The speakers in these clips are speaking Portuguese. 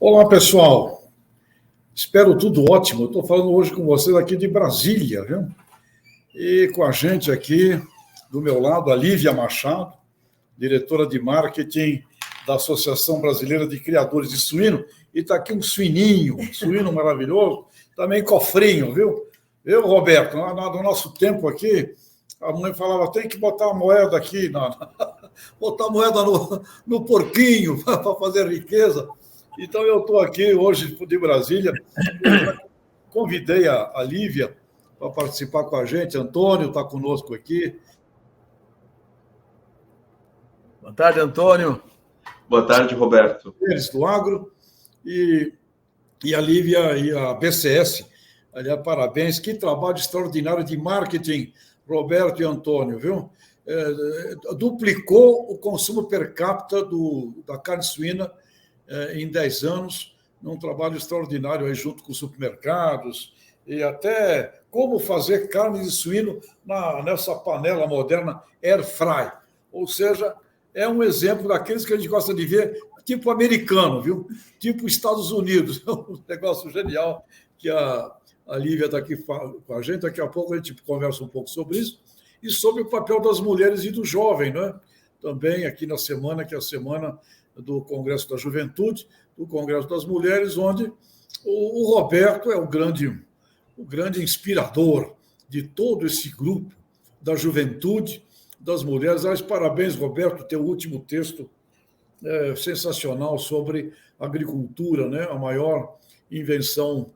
Olá, pessoal. Espero tudo ótimo. Eu estou falando hoje com vocês aqui de Brasília, viu? E com a gente aqui, do meu lado, a Lívia Machado, diretora de marketing da Associação Brasileira de Criadores de Suíno. E está aqui um suíno maravilhoso, também cofrinho, viu? Eu, Roberto, no nosso tempo aqui, a mãe falava, tem que botar a moeda aqui, botar a moeda no porquinho para fazer riqueza. Então, eu estou aqui hoje de Brasília. Eu já convidei a Lívia para participar com a gente. Antônio está conosco aqui. Boa tarde, Antônio. Boa tarde, Roberto. Eles do Agro. E a Lívia e a BCS. Aliás, parabéns. Que trabalho extraordinário de marketing, Roberto e Antônio, viu? Duplicou o consumo per capita da carne suína em 10 anos, num trabalho extraordinário aí junto com os supermercados, e até como fazer carne de suíno nessa panela moderna Air Fry. Ou seja, é um exemplo daqueles que a gente gosta de ver, tipo americano, viu? Tipo Estados Unidos. É um negócio genial que a Lívia está aqui com a gente. Daqui a pouco a gente conversa um pouco sobre isso e sobre o papel das mulheres e do jovem, né? Também aqui na semana, que é a semana do Congresso da Juventude, do Congresso das Mulheres, onde o Roberto é o grande inspirador de todo esse grupo da juventude, das mulheres. Parabéns, Roberto, teu último texto sensacional sobre agricultura, né? A maior invenção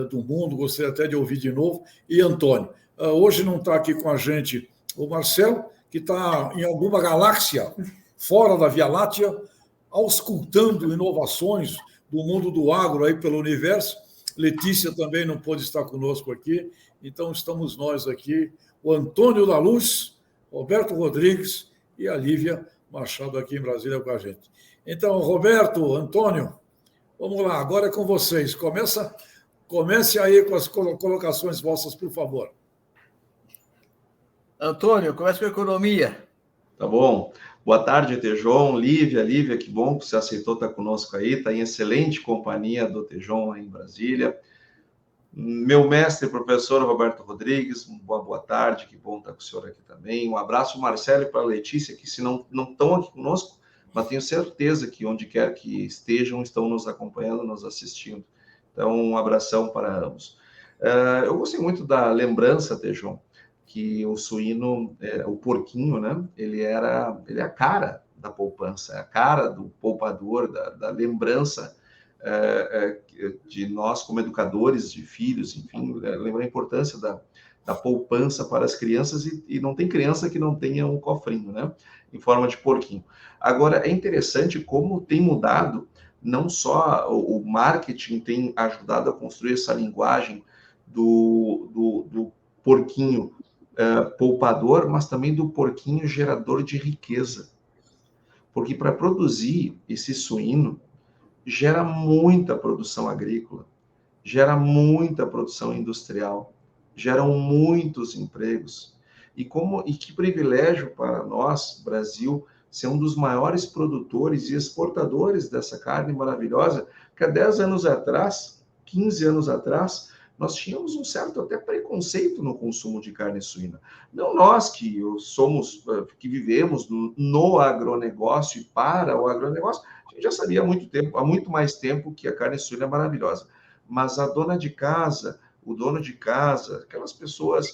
do mundo, gostaria até de ouvir de novo. E Antônio, hoje não está aqui com a gente o Marcelo, que está em alguma galáxia fora da Via Láctea, auscultando inovações do mundo do agro aí pelo universo. Letícia também não pôde estar conosco aqui, então estamos nós aqui, o Antônio da Luz, Roberto Rodrigues e a Lívia Machado aqui em Brasília com a gente. Então, Roberto, Antônio, vamos lá, agora é com vocês. Comece aí com as colocações vossas, por favor. Antônio, começa com a economia. Tá bom. Boa tarde, Tejon, Lívia, que bom que você aceitou estar conosco aí, está em excelente companhia do Tejon aí em Brasília. Meu mestre, professor Roberto Rodrigues, boa tarde, que bom estar com o senhor aqui também. Um abraço, Marcelo, e para a Letícia, que se não estão aqui conosco, mas tenho certeza que onde quer que estejam, estão nos acompanhando, nos assistindo. Então, um abração para ambos. Eu gostei muito da lembrança, Tejon, que o suíno, o porquinho, né? Ele é a cara da poupança, é a cara do poupador, da lembrança de nós como educadores de filhos, enfim, lembra a importância da poupança para as crianças e não tem criança que não tenha um cofrinho, né? Em forma de porquinho. Agora, é interessante como tem mudado, não só o marketing tem ajudado a construir essa linguagem do porquinho poupador, mas também do porquinho gerador de riqueza. Porque para produzir esse suíno, gera muita produção agrícola, gera muita produção industrial, geram muitos empregos. E que privilégio para nós, Brasil, ser um dos maiores produtores e exportadores dessa carne maravilhosa, que há 10 anos atrás, 15 anos atrás, nós tínhamos um certo até preconceito no consumo de carne suína. Não nós que vivemos no agronegócio e para o agronegócio, a gente já sabia há muito mais tempo que a carne suína é maravilhosa. Mas a dona de casa, o dono de casa, aquelas pessoas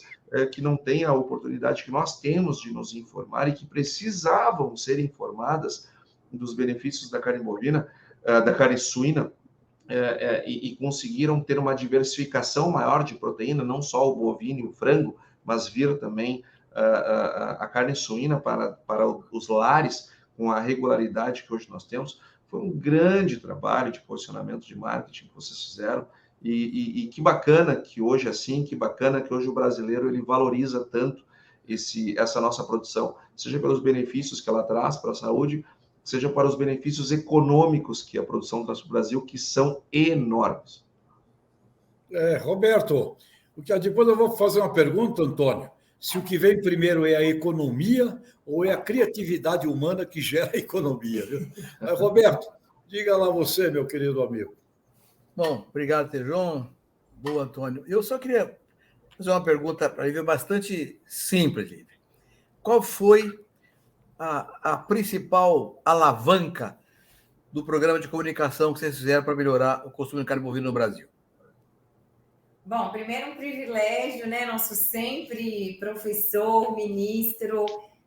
que não têm a oportunidade que nós temos de nos informar e que precisavam ser informadas dos benefícios da carne bovina, da carne suína, e conseguiram ter uma diversificação maior de proteína, não só o bovino e o frango, mas vir também a carne suína para os lares, com a regularidade que hoje nós temos. Foi um grande trabalho de posicionamento de marketing que vocês fizeram, e que bacana que hoje é assim, que bacana que hoje o brasileiro ele valoriza tanto essa nossa produção, seja pelos benefícios que ela traz para a saúde, seja para os benefícios econômicos que a produção traz para o Brasil, que são enormes. Roberto, depois eu vou fazer uma pergunta, Antônio, se o que vem primeiro é a economia ou é a criatividade humana que gera a economia. Viu? Mas, Roberto, diga lá você, meu querido amigo. Bom, obrigado, Tejon. Boa, Antônio. Eu só queria fazer uma pergunta para ele bastante simples, Lívia. Qual foi a principal alavanca do programa de comunicação que vocês fizeram para melhorar o consumo de carne bovina no Brasil? Bom, primeiro um privilégio, né? Nosso sempre professor, ministro,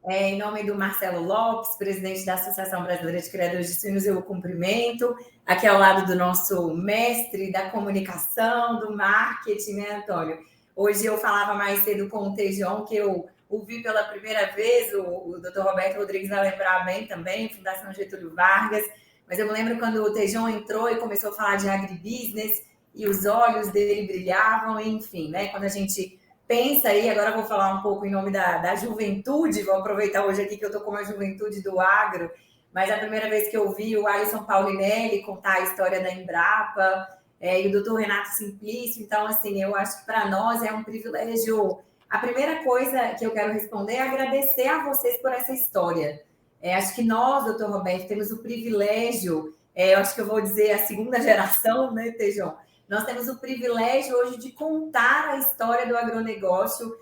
em nome do Marcelo Lopes, presidente da Associação Brasileira de Criadores de Suínos, eu o cumprimento. Aqui ao lado do nosso mestre da comunicação, do marketing, né, Antônio? Hoje eu falava mais cedo com o Tejon, que eu o vi pela primeira vez, o Dr. Roberto Rodrigues vai lembrar bem também, Fundação Getúlio Vargas, mas eu me lembro quando o Tejon entrou e começou a falar de agribusiness e os olhos dele brilhavam, enfim, né? Quando a gente pensa aí, agora eu vou falar um pouco em nome da juventude, vou aproveitar hoje aqui que eu estou com a juventude do agro, mas a primeira vez que eu vi o Alisson Paulinelli contar a história da Embrapa e o doutor Renato Simplício, então, assim, eu acho que para nós é um privilégio. A primeira coisa que eu quero responder é agradecer a vocês por essa história. Acho que nós, doutor Roberto, temos o privilégio, eu acho que eu vou dizer a segunda geração, né, Tejon? Nós temos o privilégio hoje de contar a história do agronegócio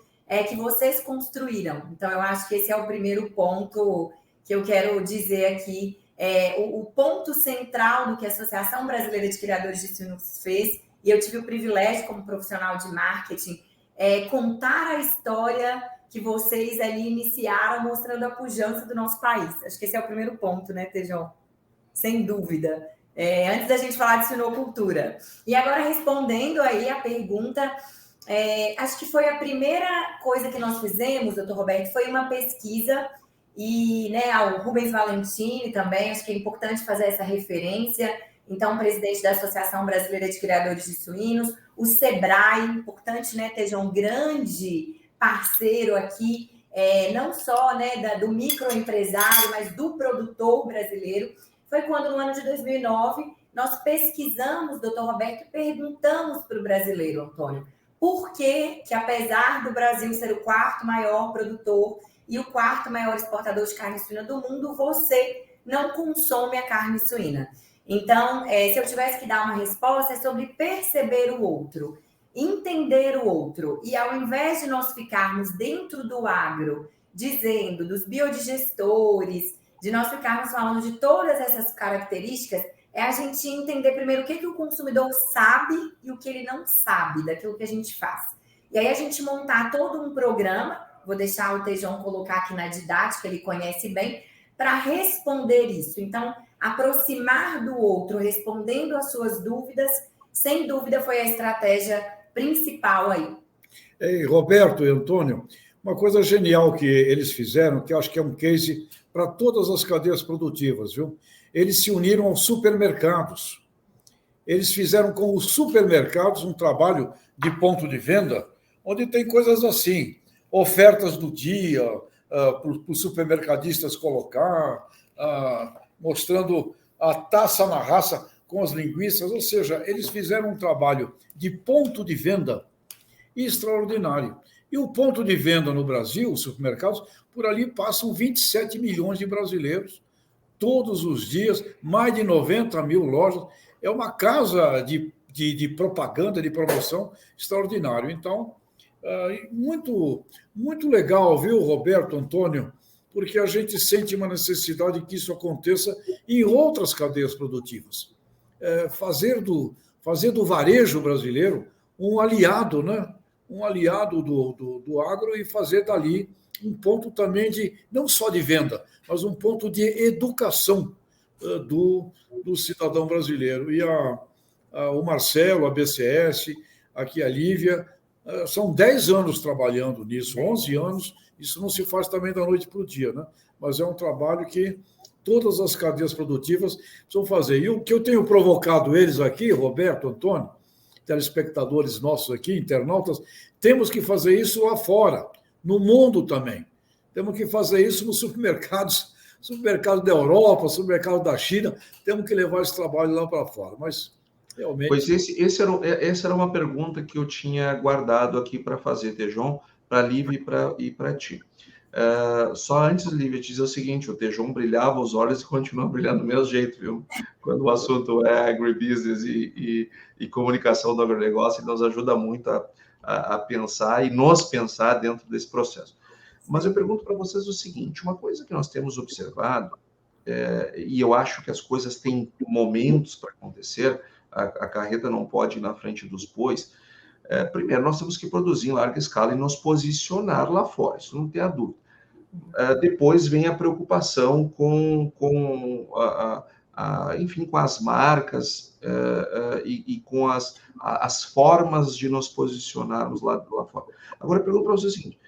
que vocês construíram. Então, eu acho que esse é o primeiro ponto que eu quero dizer aqui. O ponto central do que a Associação Brasileira de Criadores de Suínos fez, e eu tive o privilégio, como profissional de marketing, contar a história que vocês ali iniciaram, mostrando a pujança do nosso país. Acho que esse é o primeiro ponto, né, Tejon? Sem dúvida. Antes da gente falar de suinocultura. E agora, respondendo aí a pergunta, acho que foi a primeira coisa que nós fizemos, doutor Roberto, foi uma pesquisa, e né, o Rubens Valentini também, acho que é importante fazer essa referência, então, presidente da Associação Brasileira de Criadores de Suínos, o Sebrae, importante, né, Tejon, um grande parceiro aqui, não só né, do microempresário, mas do produtor brasileiro. Foi quando, no ano de 2009, nós pesquisamos, doutor Roberto, e perguntamos para o brasileiro, Antônio, por que, apesar do Brasil ser o quarto maior produtor e o quarto maior exportador de carne suína do mundo, você não consome a carne suína? Então, se eu tivesse que dar uma resposta, é sobre perceber o outro, entender o outro. E ao invés de nós ficarmos dentro do agro, dizendo dos biodigestores, de nós ficarmos falando de todas essas características, é a gente entender primeiro o que o consumidor sabe e o que ele não sabe daquilo que a gente faz. E aí a gente montar todo um programa, vou deixar o Tejon colocar aqui na didática, ele conhece bem, para responder isso. Então, aproximar do outro, respondendo às suas dúvidas, sem dúvida foi a estratégia principal aí. Roberto e Antônio, uma coisa genial que eles fizeram, que eu acho que é um case para todas as cadeias produtivas, viu? Eles se uniram aos supermercados. Eles fizeram com os supermercados um trabalho de ponto de venda, onde tem coisas assim, ofertas do dia, para os supermercadistas colocar, mostrando a taça na raça com as linguiças, ou seja, eles fizeram um trabalho de ponto de venda extraordinário. E o ponto de venda no Brasil, os supermercados, por ali passam 27 milhões de brasileiros, todos os dias, mais de 90 mil lojas. É uma casa de propaganda, de promoção extraordinário. Então, muito, muito legal, viu, Roberto, Antônio? Porque a gente sente uma necessidade que isso aconteça em outras cadeias produtivas. Fazer do varejo brasileiro um aliado, né? Um aliado do agro e fazer dali um ponto também não só de venda, mas um ponto de educação do cidadão brasileiro. E o Marcelo, a BCS, aqui a Lívia, são 10 anos trabalhando nisso, 11 anos, isso não se faz também da noite para o dia, né? Mas é um trabalho que todas as cadeias produtivas precisam fazer. E o que eu tenho provocado eles aqui, Roberto, Antônio, telespectadores nossos aqui, internautas, temos que fazer isso lá fora, no mundo também. Temos que fazer isso nos supermercados da Europa, supermercado da China, temos que levar esse trabalho lá para fora. Mas, realmente... Pois essa era uma pergunta que eu tinha guardado aqui para fazer, Tejon, para a Lívia e para ti. Só antes, Lívia, te dizer o seguinte, o Tejon brilhava os olhos e continua brilhando do mesmo jeito, viu? Quando o assunto é agribusiness e comunicação do agronegócio, ele nos ajuda muito a pensar e nos pensar dentro desse processo. Mas eu pergunto para vocês o seguinte, uma coisa que nós temos observado, e eu acho que as coisas têm momentos para acontecer, a carreta não pode ir na frente dos bois. Primeiro, nós temos que produzir em larga escala e nos posicionar lá fora, isso não tem a dúvida. Depois vem a preocupação com enfim, com as marcas e com as formas de nos posicionarmos lá fora. Agora, eu pergunto para vocês o seguinte,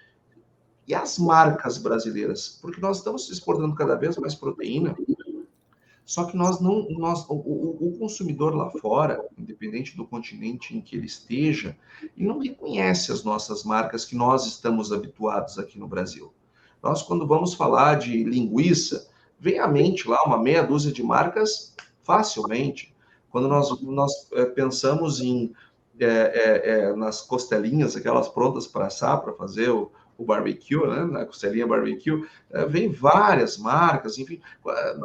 e as marcas brasileiras? Porque nós estamos exportando cada vez mais proteína, só que o consumidor lá fora, independente do continente em que ele esteja, ele não reconhece as nossas marcas que nós estamos habituados aqui no Brasil. Nós, quando vamos falar de linguiça, vem à mente lá uma meia dúzia de marcas facilmente. Quando nós pensamos nas costelinhas, aquelas prontas para assar, para fazer o barbecue, né? Na costelinha barbecue, vem várias marcas, enfim,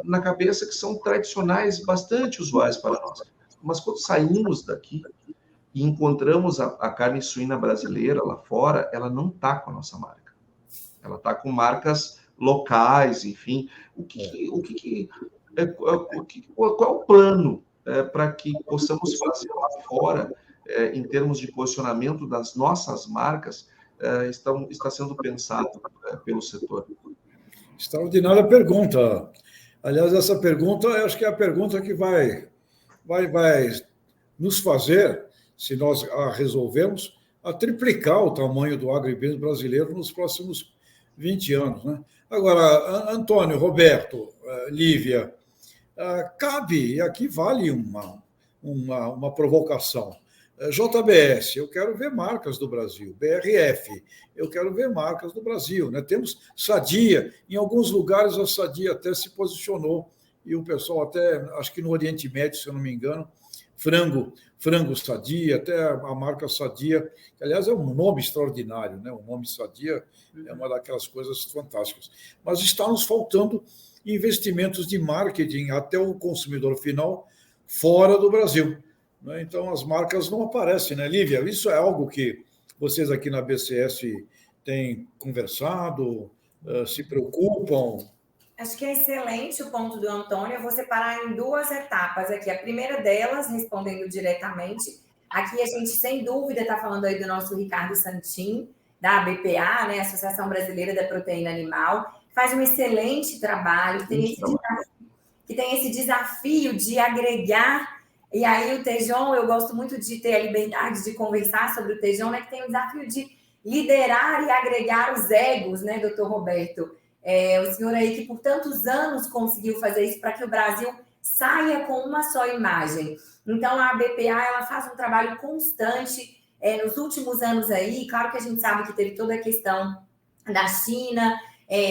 na cabeça que são tradicionais, bastante usuais para nós. Mas quando saímos daqui e encontramos a carne suína brasileira lá fora, ela não está com a nossa marca. Ela está com marcas locais, enfim. Qual é o plano para que possamos fazer lá fora, em termos de posicionamento das nossas marcas, está sendo pensado pelo setor? Extraordinária pergunta. Aliás, essa pergunta, eu acho que é a pergunta que vai nos fazer, se nós a resolvermos, a triplicar o tamanho do agribusiness brasileiro nos próximos 20 anos. Né? Agora, Antônio, Roberto, Lívia, cabe, e aqui vale uma provocação, JBS, eu quero ver marcas do Brasil. BRF, eu quero ver marcas do Brasil. Né? Temos Sadia, em alguns lugares a Sadia até se posicionou, e o pessoal até, acho que no Oriente Médio, se eu não me engano, frango Sadia, até a marca Sadia, que aliás é um nome extraordinário, né? O nome Sadia é uma daquelas coisas fantásticas. Mas está nos faltando investimentos de marketing até o consumidor final fora do Brasil. Então, as marcas não aparecem, né, Lívia? Isso é algo que vocês aqui na BCS têm conversado, se preocupam? Acho que é excelente o ponto do Antônio. Eu vou separar em duas etapas aqui. A primeira delas, respondendo diretamente, aqui a gente, sem dúvida, está falando aí do nosso Ricardo Santin, da ABPA, né, Associação Brasileira da Proteína Animal, faz um excelente trabalho, que tem esse desafio de agregar. E aí o Tejon, eu gosto muito de ter a liberdade de conversar sobre o Tejon, né, que tem o desafio de liderar e agregar os egos, né, doutor Roberto? O senhor aí que por tantos anos conseguiu fazer isso para que o Brasil saia com uma só imagem. Então, a ABPA, ela faz um trabalho constante nos últimos anos aí. Claro que a gente sabe que teve toda a questão da China,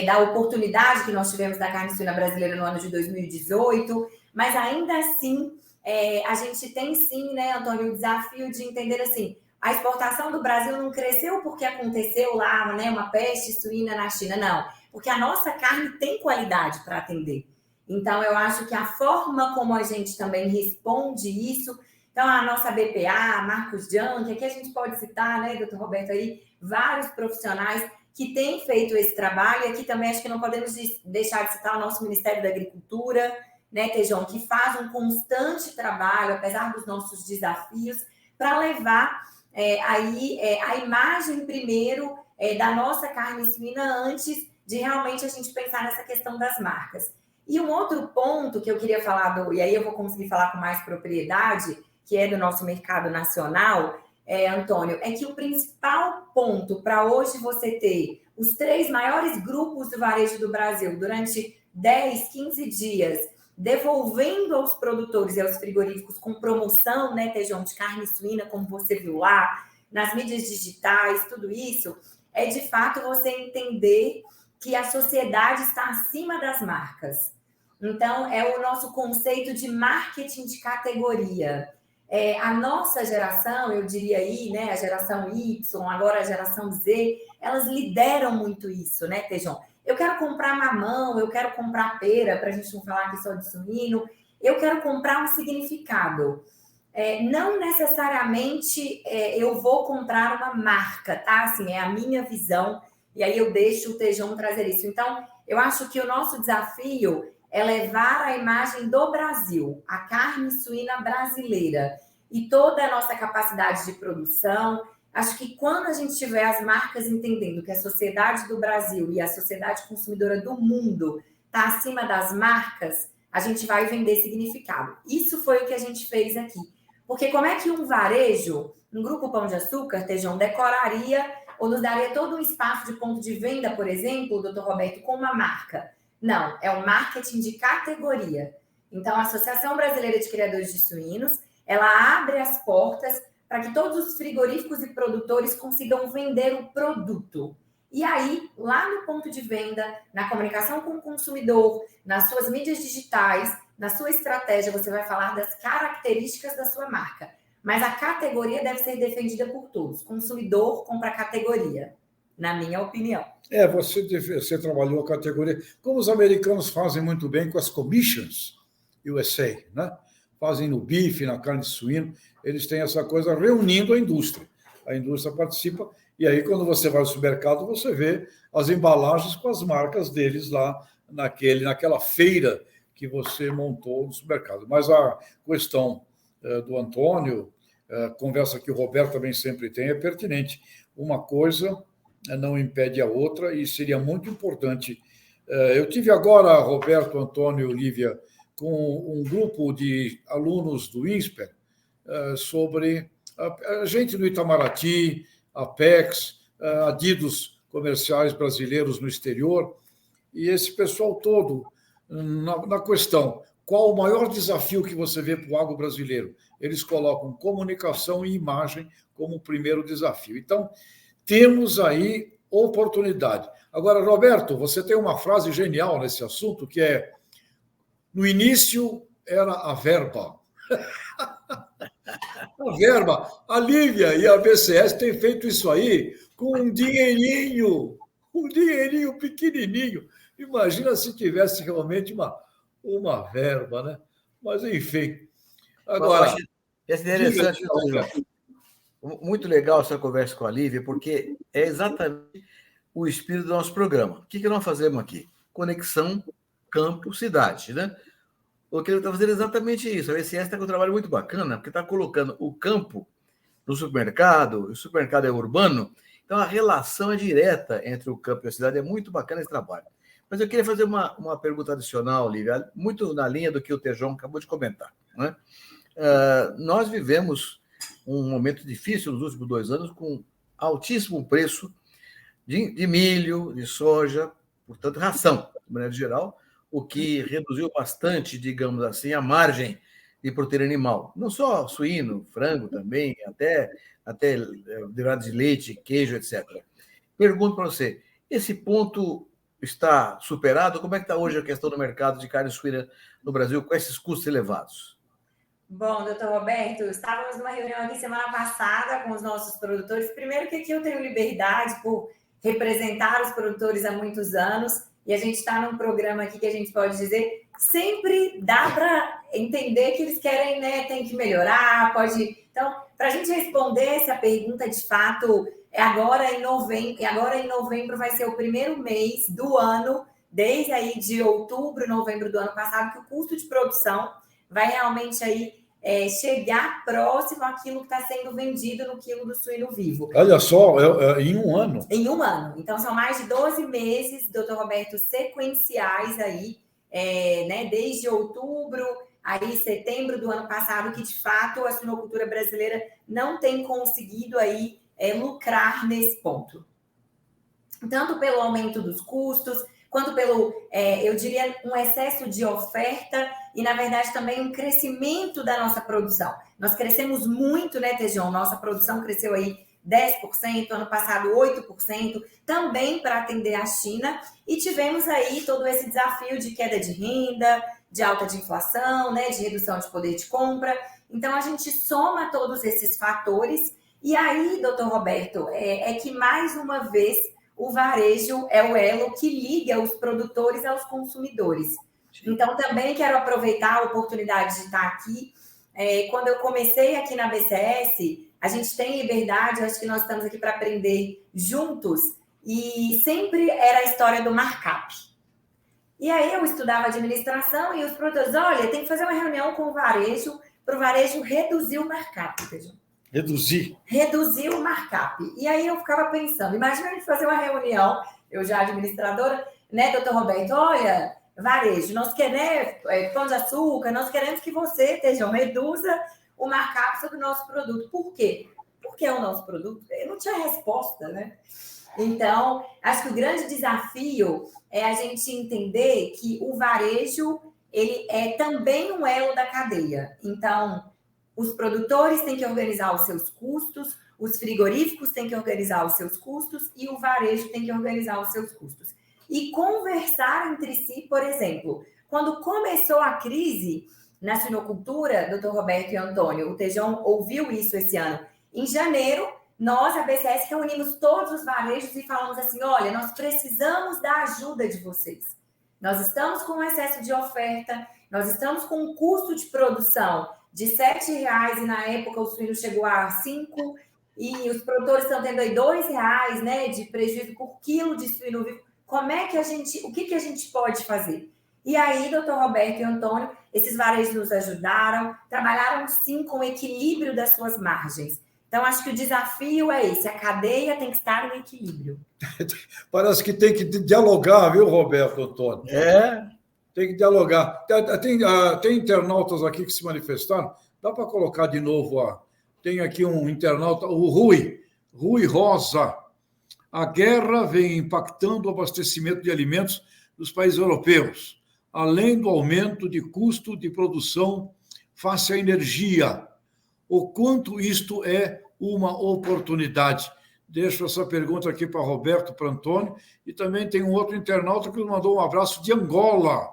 da oportunidade que nós tivemos da carne suína brasileira no ano de 2018, mas ainda assim, a gente tem sim, né, Antônio, o desafio de entender assim, a exportação do Brasil não cresceu porque aconteceu lá, né, uma peste suína na China, não. Porque a nossa carne tem qualidade para atender. Então, eu acho que a forma como a gente também responde isso... Então, a nossa BPA, Marcos Junk, aqui a gente pode citar, né, doutor Roberto, aí, vários profissionais que têm feito esse trabalho. E aqui também acho que não podemos deixar de citar o nosso Ministério da Agricultura, né, Tejon, que faz um constante trabalho, apesar dos nossos desafios, para levar a imagem primeiro da nossa carne suína antes de realmente a gente pensar nessa questão das marcas. E um outro ponto que eu queria falar, e aí eu vou conseguir falar com mais propriedade, que é do nosso mercado nacional, Antônio, é que o principal ponto para hoje você ter os 3 maiores grupos do varejo do Brasil durante 10, 15 dias, devolvendo aos produtores e aos frigoríficos com promoção, né, Tejon, de carne suína, como você viu lá, nas mídias digitais, tudo isso, é de fato você entender que a sociedade está acima das marcas. Então, é o nosso conceito de marketing de categoria. A nossa geração, eu diria aí, né, a geração Y, agora a geração Z, elas lideram muito isso, né, Tejon? Eu quero comprar mamão, eu quero comprar pera, para a gente não falar aqui só de suíno, eu quero comprar um significado. Não necessariamente eu vou comprar uma marca, tá? Assim, é a minha visão, e aí eu deixo o Tejon trazer isso. Então, eu acho que o nosso desafio é levar a imagem do Brasil, a carne suína brasileira, e toda a nossa capacidade de produção. Acho que quando a gente tiver as marcas entendendo que a sociedade do Brasil e a sociedade consumidora do mundo está acima das marcas, a gente vai vender significado. Isso foi o que a gente fez aqui. Porque como é que um varejo, um grupo Pão de Açúcar, Tejon, decoraria ou nos daria todo um espaço de ponto de venda, por exemplo, doutor Roberto, com uma marca? Não, é um marketing de categoria. Então, a Associação Brasileira de Criadores de Suínos, ela abre as portas para que todos os frigoríficos e produtores consigam vender o produto. E aí, lá no ponto de venda, na comunicação com o consumidor, nas suas mídias digitais, na sua estratégia, você vai falar das características da sua marca. Mas a categoria deve ser defendida por todos. Consumidor compra categoria, na minha opinião. Você trabalhou a categoria, como os americanos fazem muito bem com as commissions USA, né? Fazem no bife, na carne de suíno, eles têm essa coisa reunindo a indústria. A indústria participa, e aí quando você vai ao supermercado, você vê as embalagens com as marcas deles lá naquela feira que você montou no supermercado. Mas a questão do Antônio, a conversa que o Roberto também sempre tem, é pertinente. Uma coisa não impede a outra, e seria muito importante. Eu tive agora, Roberto, Antônio, Lívia, com um grupo de alunos do INSPER sobre a gente no Itamaraty, a Apex, adidos comerciais brasileiros no exterior, e esse pessoal todo na questão, qual o maior desafio que você vê para o agro brasileiro? Eles colocam comunicação e imagem como o primeiro desafio. Então, temos aí oportunidade. Agora, Roberto, você tem uma frase genial nesse assunto, que é: no início era a verba. A verba. A Lívia e a BCS têm feito isso aí com um dinheirinho pequenininho. Imagina se tivesse realmente uma verba, né? Mas, enfim. Agora... É interessante, muito legal essa conversa com a Lívia, porque é exatamente o espírito do nosso programa. O que nós fazemos aqui? Conexão campo-cidade, né? O que ele está fazendo é exatamente isso. A BCS está com um trabalho muito bacana, porque está colocando o campo no supermercado, o supermercado é urbano, então a relação é direta entre o campo e a cidade. É muito bacana esse trabalho. Mas eu queria fazer uma pergunta adicional, Lívia, muito na linha do que o Tejon acabou de comentar, né? Nós vivemos um momento difícil nos últimos 2 anos, com altíssimo preço de milho, de soja, portanto, ração, de maneira geral, o que reduziu bastante, digamos assim, a margem de proteína animal. Não só suíno, frango também, até derivados de leite, queijo, etc. Pergunto para você, esse ponto está superado? Como é que está hoje a questão do mercado de carne suína no Brasil com esses custos elevados? Bom, doutor Roberto, estávamos numa reunião aqui semana passada com os nossos produtores. Primeiro que aqui eu tenho liberdade por representar os produtores há muitos anos, e a gente está num programa aqui que a gente pode dizer, sempre dá para entender que eles querem, né, tem que melhorar, pode... Então, para a gente responder essa pergunta, de fato, agora em novembro vai ser o primeiro mês do ano, desde aí de outubro, novembro do ano passado, que o custo de produção vai realmente aí chegar próximo àquilo que está sendo vendido no quilo do suíno vivo. Olha só, em um ano. Em um ano. Então, são mais de 12 meses, doutor Roberto, sequenciais aí, né, desde outubro, aí setembro do ano passado, que, de fato, a suinocultura brasileira não tem conseguido aí lucrar nesse ponto. Tanto pelo aumento dos custos, quanto pelo, eu diria, um excesso de oferta e, na verdade, também um crescimento da nossa produção. Nós crescemos muito, né, Tejon? Nossa produção cresceu aí 10%, ano passado 8%, também para atender a China, e tivemos aí todo esse desafio de queda de renda, de alta de inflação, né, de redução de poder de compra. Então, a gente soma todos esses fatores E aí, doutor Roberto, é que mais uma vez o varejo é o elo que liga os produtores aos consumidores. Então, também quero aproveitar a oportunidade de estar aqui. Quando eu comecei aqui na BCS, a gente tem liberdade, acho que nós estamos aqui para aprender juntos, e sempre era a história do markup. E aí eu estudava administração e os produtores, olha, tem que fazer uma reunião com o varejo para o varejo reduzir o markup. Reduzir o markup. E aí eu ficava pensando, imagina a gente fazer uma reunião, eu já administradora, né, doutor Roberto, olha, varejo, nós queremos pão de açúcar, nós queremos que você, Tejão, reduza o markup sobre o nosso produto. Por quê? Porque é o nosso produto. Eu não tinha resposta, né? Então, acho que o grande desafio é a gente entender que o varejo, ele é também um elo da cadeia. Então, os produtores têm que organizar os seus custos, os frigoríficos têm que organizar os seus custos e o varejo tem que organizar os seus custos. E conversar entre si, por exemplo, quando começou a crise na suinocultura, doutor Roberto e Antônio, o Tejão ouviu isso esse ano, em janeiro, nós, a BCS, reunimos todos os varejos e falamos assim, olha, nós precisamos da ajuda de vocês. Nós estamos com um excesso de oferta, nós estamos com um custo de produção de R$7 e na época o suíno chegou a R$5 e os produtores estão tendo aí R$2, né, de prejuízo por quilo de suíno vivo. Como é que o que a gente pode fazer? E aí, doutor Roberto e Antônio, esses varejos nos ajudaram, trabalharam sim com o equilíbrio das suas margens. Então, acho que o desafio é esse, a cadeia tem que estar no equilíbrio. Parece que tem que dialogar, viu, Roberto, Antônio? Tem que dialogar. Tem internautas aqui que se manifestaram. Dá para colocar de novo, tem aqui um internauta, o Rui Rosa. A guerra vem impactando o abastecimento de alimentos dos países europeus, além do aumento de custo de produção face à energia. O quanto isto é uma oportunidade? Deixo essa pergunta aqui para Roberto, para Antônio, e também tem um outro internauta que nos mandou um abraço de Angola.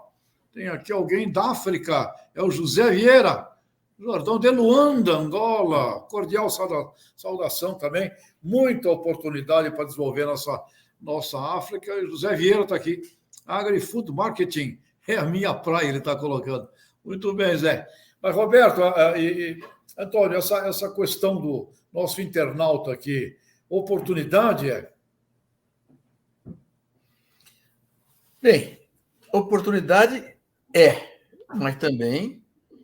Tem aqui alguém da África, é o José Vieira, Jordão de Luanda, Angola. Cordial saudação também. Muita oportunidade para desenvolver nossa África. E José Vieira está aqui. Agri-Food Marketing é a minha praia, ele está colocando. Muito bem, Zé. Mas, Roberto Antônio, essa questão do nosso internauta aqui, oportunidade é? Bem, oportunidade mas também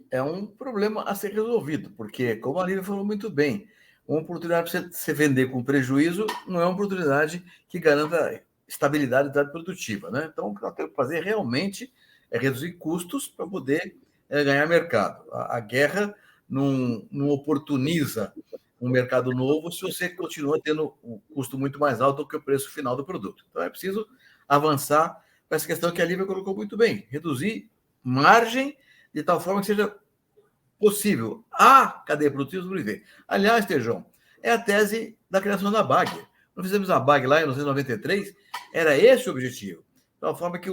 é um problema a ser resolvido, porque, como a Lívia falou muito bem, uma oportunidade para você vender com prejuízo não é uma oportunidade que garanta estabilidade produtiva, né? Então, o que nós temos que fazer realmente é reduzir custos para poder ganhar mercado. A guerra não oportuniza um mercado novo se você continua tendo um custo muito mais alto do que o preço final do produto. Então, é preciso avançar para essa questão que a Lívia colocou muito bem, reduzir margem de tal forma que seja possível a cadeia produtiva sobreviver. Aliás, Tejão, é a tese da criação da BAG. Nós fizemos a BAG lá em 1993, era esse o objetivo, de tal forma que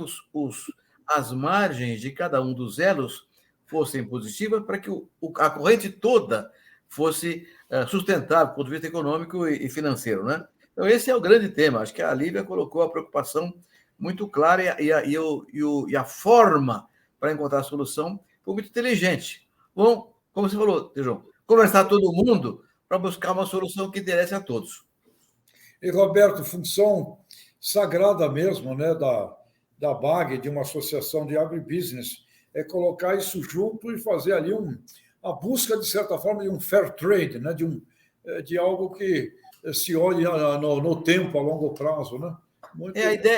as margens de cada um dos elos fossem positivas para que a corrente toda fosse sustentável do ponto de vista econômico e financeiro, né? Então, esse é o grande tema. Acho que a Lívia colocou a preocupação muito clara e a forma para encontrar a solução foi muito inteligente. Bom, como você falou, Tejão, conversar todo mundo para buscar uma solução que interesse a todos. E, Roberto, função sagrada mesmo, né, da BAG, de uma associação de agribusiness, é colocar isso junto e fazer ali a busca, de certa forma, de um fair trade, né, de algo que se olhe no tempo, a longo prazo, né?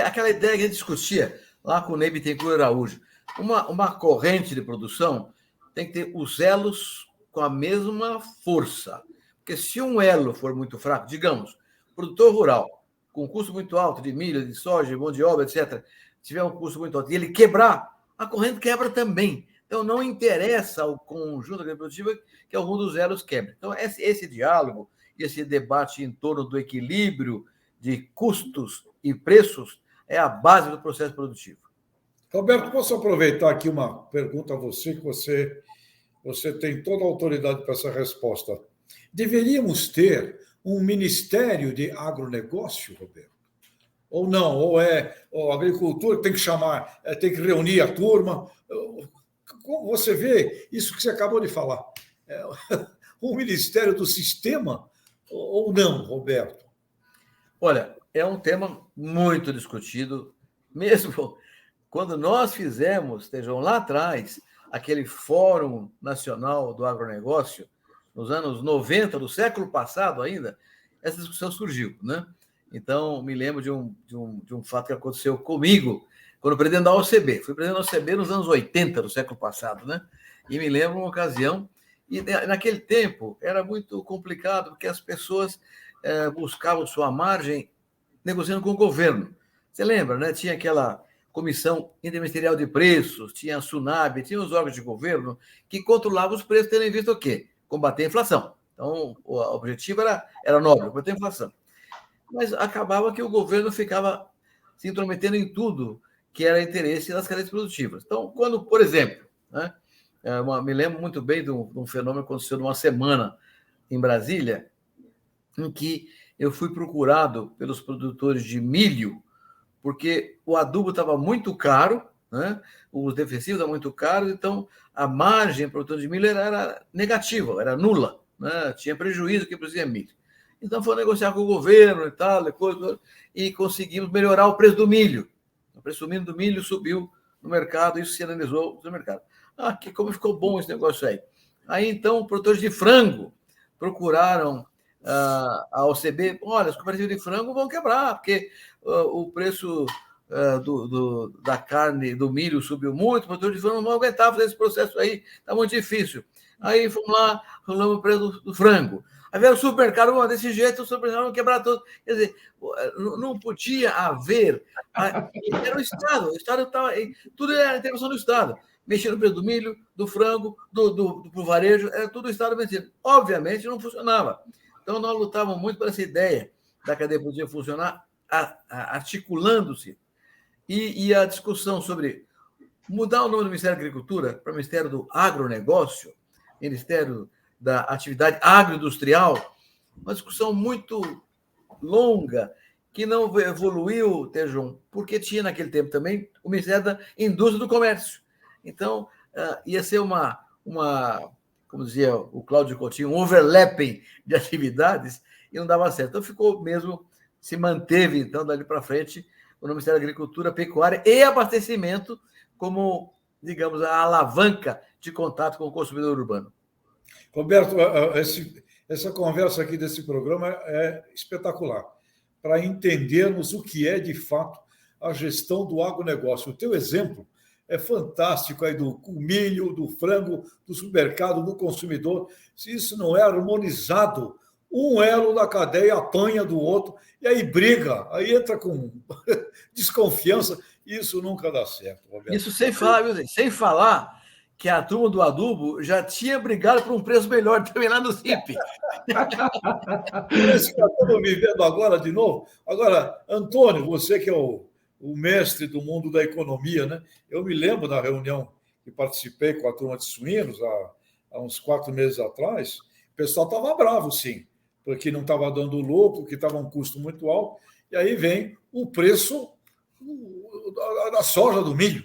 Aquela ideia que a gente discutia lá com o Ney Bittencourt Araújo. Uma corrente de produção tem que ter os elos com a mesma força. Porque se um elo for muito fraco, digamos, produtor rural, com custo muito alto de milho, de soja, de mão de obra, etc., tiver um custo muito alto e ele quebrar, a corrente quebra também. Então, não interessa ao conjunto agricultivo que algum dos elos quebre. Então, esse diálogo, esse debate em torno do equilíbrio de custos e preços é a base do processo produtivo. Roberto, posso aproveitar aqui uma pergunta a você, que você tem toda a autoridade para essa resposta. Deveríamos ter um Ministério de Agronegócio, Roberto? Ou não? Ou a agricultura tem que chamar, tem que reunir a turma? Como você vê isso que você acabou de falar? Um Ministério do Sistema ou não, Roberto? Olha, é um tema muito discutido, mesmo quando nós fizemos, Tejão, lá atrás, aquele Fórum Nacional do Agronegócio, nos anos 90 do século passado ainda, essa discussão surgiu, né? Então, me lembro de um fato que aconteceu comigo, quando presidente da OCB. Fui presidente da OCB nos anos 80 do século passado, né? E me lembro uma ocasião, e naquele tempo era muito complicado, porque as pessoas buscavam sua margem negociando com o governo. Você lembra, né? Tinha aquela Comissão Interministerial de Preços, tinha a SUNAB, tinha os órgãos de governo que controlavam os preços, tendo em vista o quê? Combater a inflação. Então, o objetivo era nobre, combater a inflação. Mas acabava que o governo ficava se intrometendo em tudo que era interesse das cadeias produtivas. Então, quando, por exemplo, né, me lembro muito bem de um fenômeno que aconteceu numa semana em Brasília, em que eu fui procurado pelos produtores de milho, porque o adubo estava muito caro, né, os defensivos estavam muito caros, então a margem para o produtor de milho era negativa, era nula, né, tinha prejuízo quem produzia milho. Então, foi negociar com o governo e tal, e conseguimos melhorar o preço do milho. O preço do milho subiu no mercado, isso se analisou no mercado. Como ficou bom esse negócio aí. Aí, então, produtores de frango procuraram a OCB. Olha, os cooperativos de frango vão quebrar, porque o preço da carne, do milho subiu muito, os produtores de frango não vão aguentar fazer esse processo aí, está muito difícil. Aí, fomos lá, rolamos o preço do frango. Aí veio o supermercado, desse jeito, o supermercado vai quebrar tudo. Quer dizer, não podia haver. Era o Estado estava. Tudo era a intervenção do Estado. Mexendo no preço do milho, do frango, do varejo, era tudo o Estado mexendo. Obviamente, não funcionava. Então, nós lutávamos muito por essa ideia da cadeia produtiva funcionar, articulando-se. E a discussão sobre mudar o nome do Ministério da Agricultura para o Ministério do Agronegócio, Ministério da Atividade Agroindustrial, uma discussão muito longa, que não evoluiu, Tejão, porque tinha naquele tempo também o Ministério da Indústria e do Comércio. Então, ia ser como dizia o Cláudio Coutinho, um overlapping de atividades, e não dava certo. Então, ficou mesmo, se manteve, então, dali para frente, o Ministério da Agricultura, Pecuária e Abastecimento como, digamos, a alavanca de contato com o consumidor urbano. Roberto, essa conversa aqui desse programa é espetacular, para entendermos o que é, de fato, a gestão do agronegócio. O teu exemplo é fantástico aí do milho, do frango, do supermercado, do consumidor. Se isso não é harmonizado, um elo da cadeia apanha do outro, e aí briga, aí entra com desconfiança, e isso nunca dá certo, Roberto. Isso sem falar, viu, sem falar que a turma do adubo já tinha brigado por um preço melhor também lá no CIP. Parece que estamos vivendo agora de novo. Agora, Antônio, você que é o mestre do mundo da economia, né? Eu me lembro da reunião que participei com a turma de suínos há uns 4 meses atrás, o pessoal estava bravo, sim, porque não estava dando lucro, que estava um custo muito alto, e aí vem o preço da soja, do milho.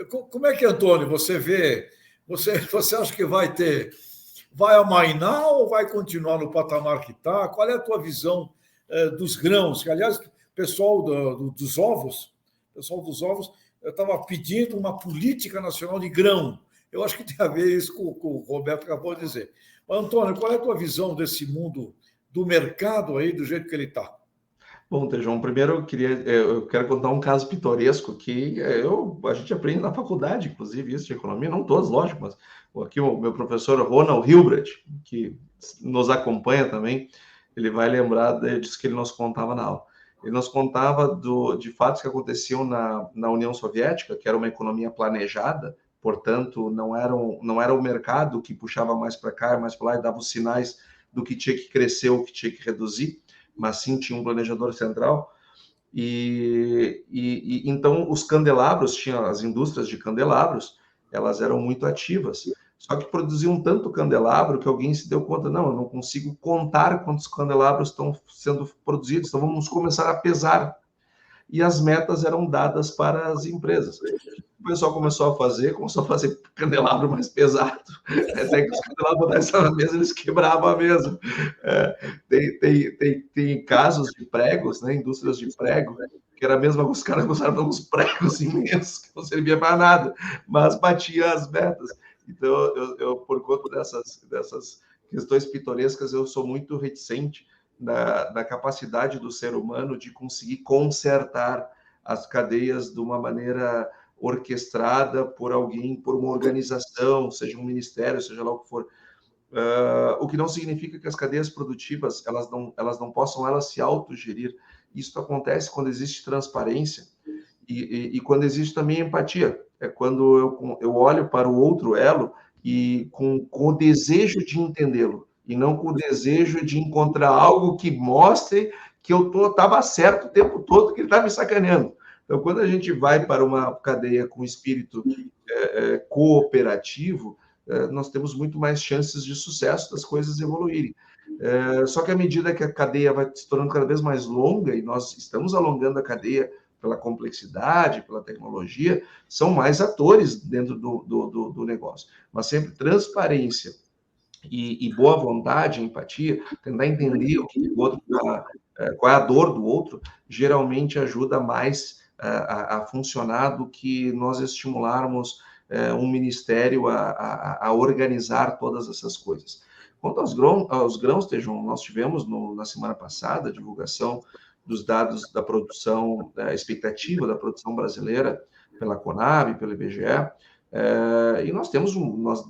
Como é que, Antônio, você vê? Você acha que vai amainar ou vai continuar no patamar que está? Qual é a tua visão dos grãos? Que, aliás, o pessoal dos ovos estava pedindo uma política nacional de grão. Eu acho que tem a ver isso com o que o Roberto acabou de dizer. Mas, Antônio, qual é a tua visão desse mundo do mercado aí, do jeito que ele está? Bom, Tejão, primeiro eu quero contar um caso pitoresco que a gente aprende na faculdade, inclusive, isso de economia, não todos, lógico, mas aqui o meu professor Ronald Hilbert, que nos acompanha também, ele vai lembrar disso que ele nos contava na aula. Ele nos contava de fatos que aconteciam na União Soviética, que era uma economia planejada, portanto, não era o mercado que puxava mais para cá, mais para lá, e dava os sinais do que tinha que crescer ou que tinha que reduzir, mas sim tinha um planejador central, e então os candelabros, tinha as indústrias de candelabros, elas eram muito ativas, Só que produziam tanto candelabro que alguém se deu conta, não, eu não consigo contar quantos candelabros estão sendo produzidos, então vamos começar a pesar. E as metas eram dadas para as empresas. O pessoal começou a fazer candelabro mais pesado, até que os candelabros na mesa, eles quebravam a mesa. Tem casos de pregos, né, indústrias de prego, que era mesmo, os caras usavam uns pregos imensos, que não servia para nada, mas batia as metas. Então, eu por conta dessas questões pitorescas, eu sou muito reticente da capacidade do ser humano de conseguir consertar as cadeias de uma maneira orquestrada por alguém, por uma organização, seja um ministério, seja lá o que for. O que não significa que as cadeias produtivas elas não possam se autogerir. Isso acontece quando existe transparência e quando existe também empatia. É quando eu olho para o outro elo e com o desejo de entendê-lo, e não com o desejo de encontrar algo que mostre que eu estava certo o tempo todo, que ele está me sacaneando. Então, quando a gente vai para uma cadeia com espírito cooperativo, nós temos muito mais chances de sucesso das coisas evoluírem. Só que à medida que a cadeia vai se tornando cada vez mais longa, e nós estamos alongando a cadeia pela complexidade, pela tecnologia, são mais atores dentro do negócio. Mas sempre transparência e boa vontade, empatia, tentar entender o que o outro qual é a dor do outro, geralmente ajuda mais a funcionar do que nós estimularmos um ministério a organizar todas essas coisas. Quanto aos grãos, Tejon, nós tivemos na semana passada a divulgação dos dados da produção, da expectativa da produção brasileira pela Conab, pelo IBGE, e nós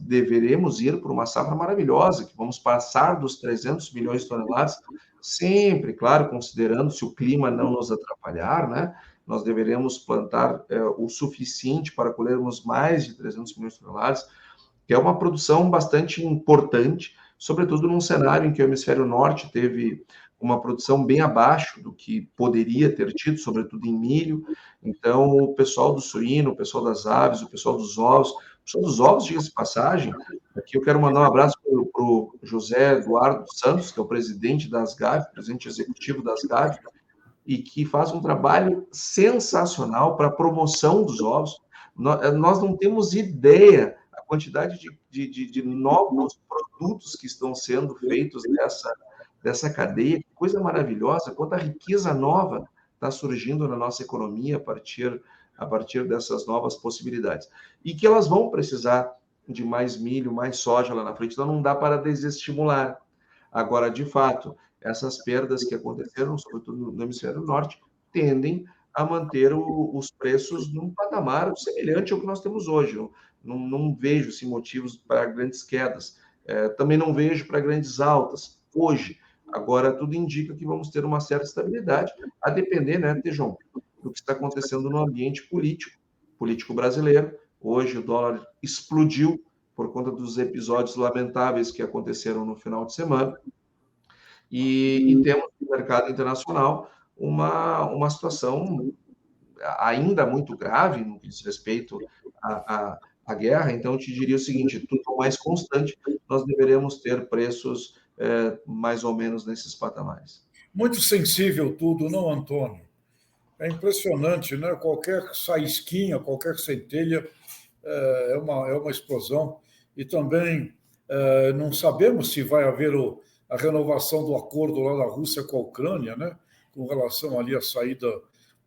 deveremos ir para uma safra maravilhosa, que vamos passar dos 300 milhões de toneladas, sempre, claro, considerando se o clima não nos atrapalhar, né? Nós deveremos plantar o suficiente para colhermos mais de 300 milhões de toneladas, que é uma produção bastante importante, sobretudo num cenário em que o hemisfério norte teve uma produção bem abaixo do que poderia ter tido, sobretudo em milho. Então, o pessoal do suíno, o pessoal das aves, o pessoal dos ovos, diga-se de passagem, aqui eu quero mandar um abraço para o José Eduardo Santos, que é o presidente da Asgav, presidente executivo da Asgav, e que faz um trabalho sensacional para a promoção dos ovos. Nós não temos ideia a quantidade de novos produtos que estão sendo feitos dessa cadeia, que coisa maravilhosa, quanta riqueza nova está surgindo na nossa economia a partir dessas novas possibilidades. E que elas vão precisar de mais milho, mais soja lá na frente, então não dá para desestimular. Agora, de fato, essas perdas que aconteceram, sobretudo no hemisfério norte, tendem a manter os preços num patamar semelhante ao que nós temos hoje. Não vejo motivos para grandes quedas. Também não vejo para grandes altas hoje. Agora, tudo indica que vamos ter uma certa estabilidade, a depender, né, Tejon, do que está acontecendo no ambiente político brasileiro. Hoje o dólar explodiu por conta dos episódios lamentáveis que aconteceram no final de semana. E temos no mercado internacional uma situação ainda muito grave no que diz respeito à guerra. Então, eu te diria o seguinte, tudo mais constante, nós deveremos ter preços mais ou menos nesses patamares. Muito sensível tudo, não, Antônio? É impressionante, né? Qualquer faísquinha, qualquer centelha é uma explosão. E também não sabemos se vai haver a renovação do acordo lá da Rússia com a Ucrânia, né? Com relação ali à saída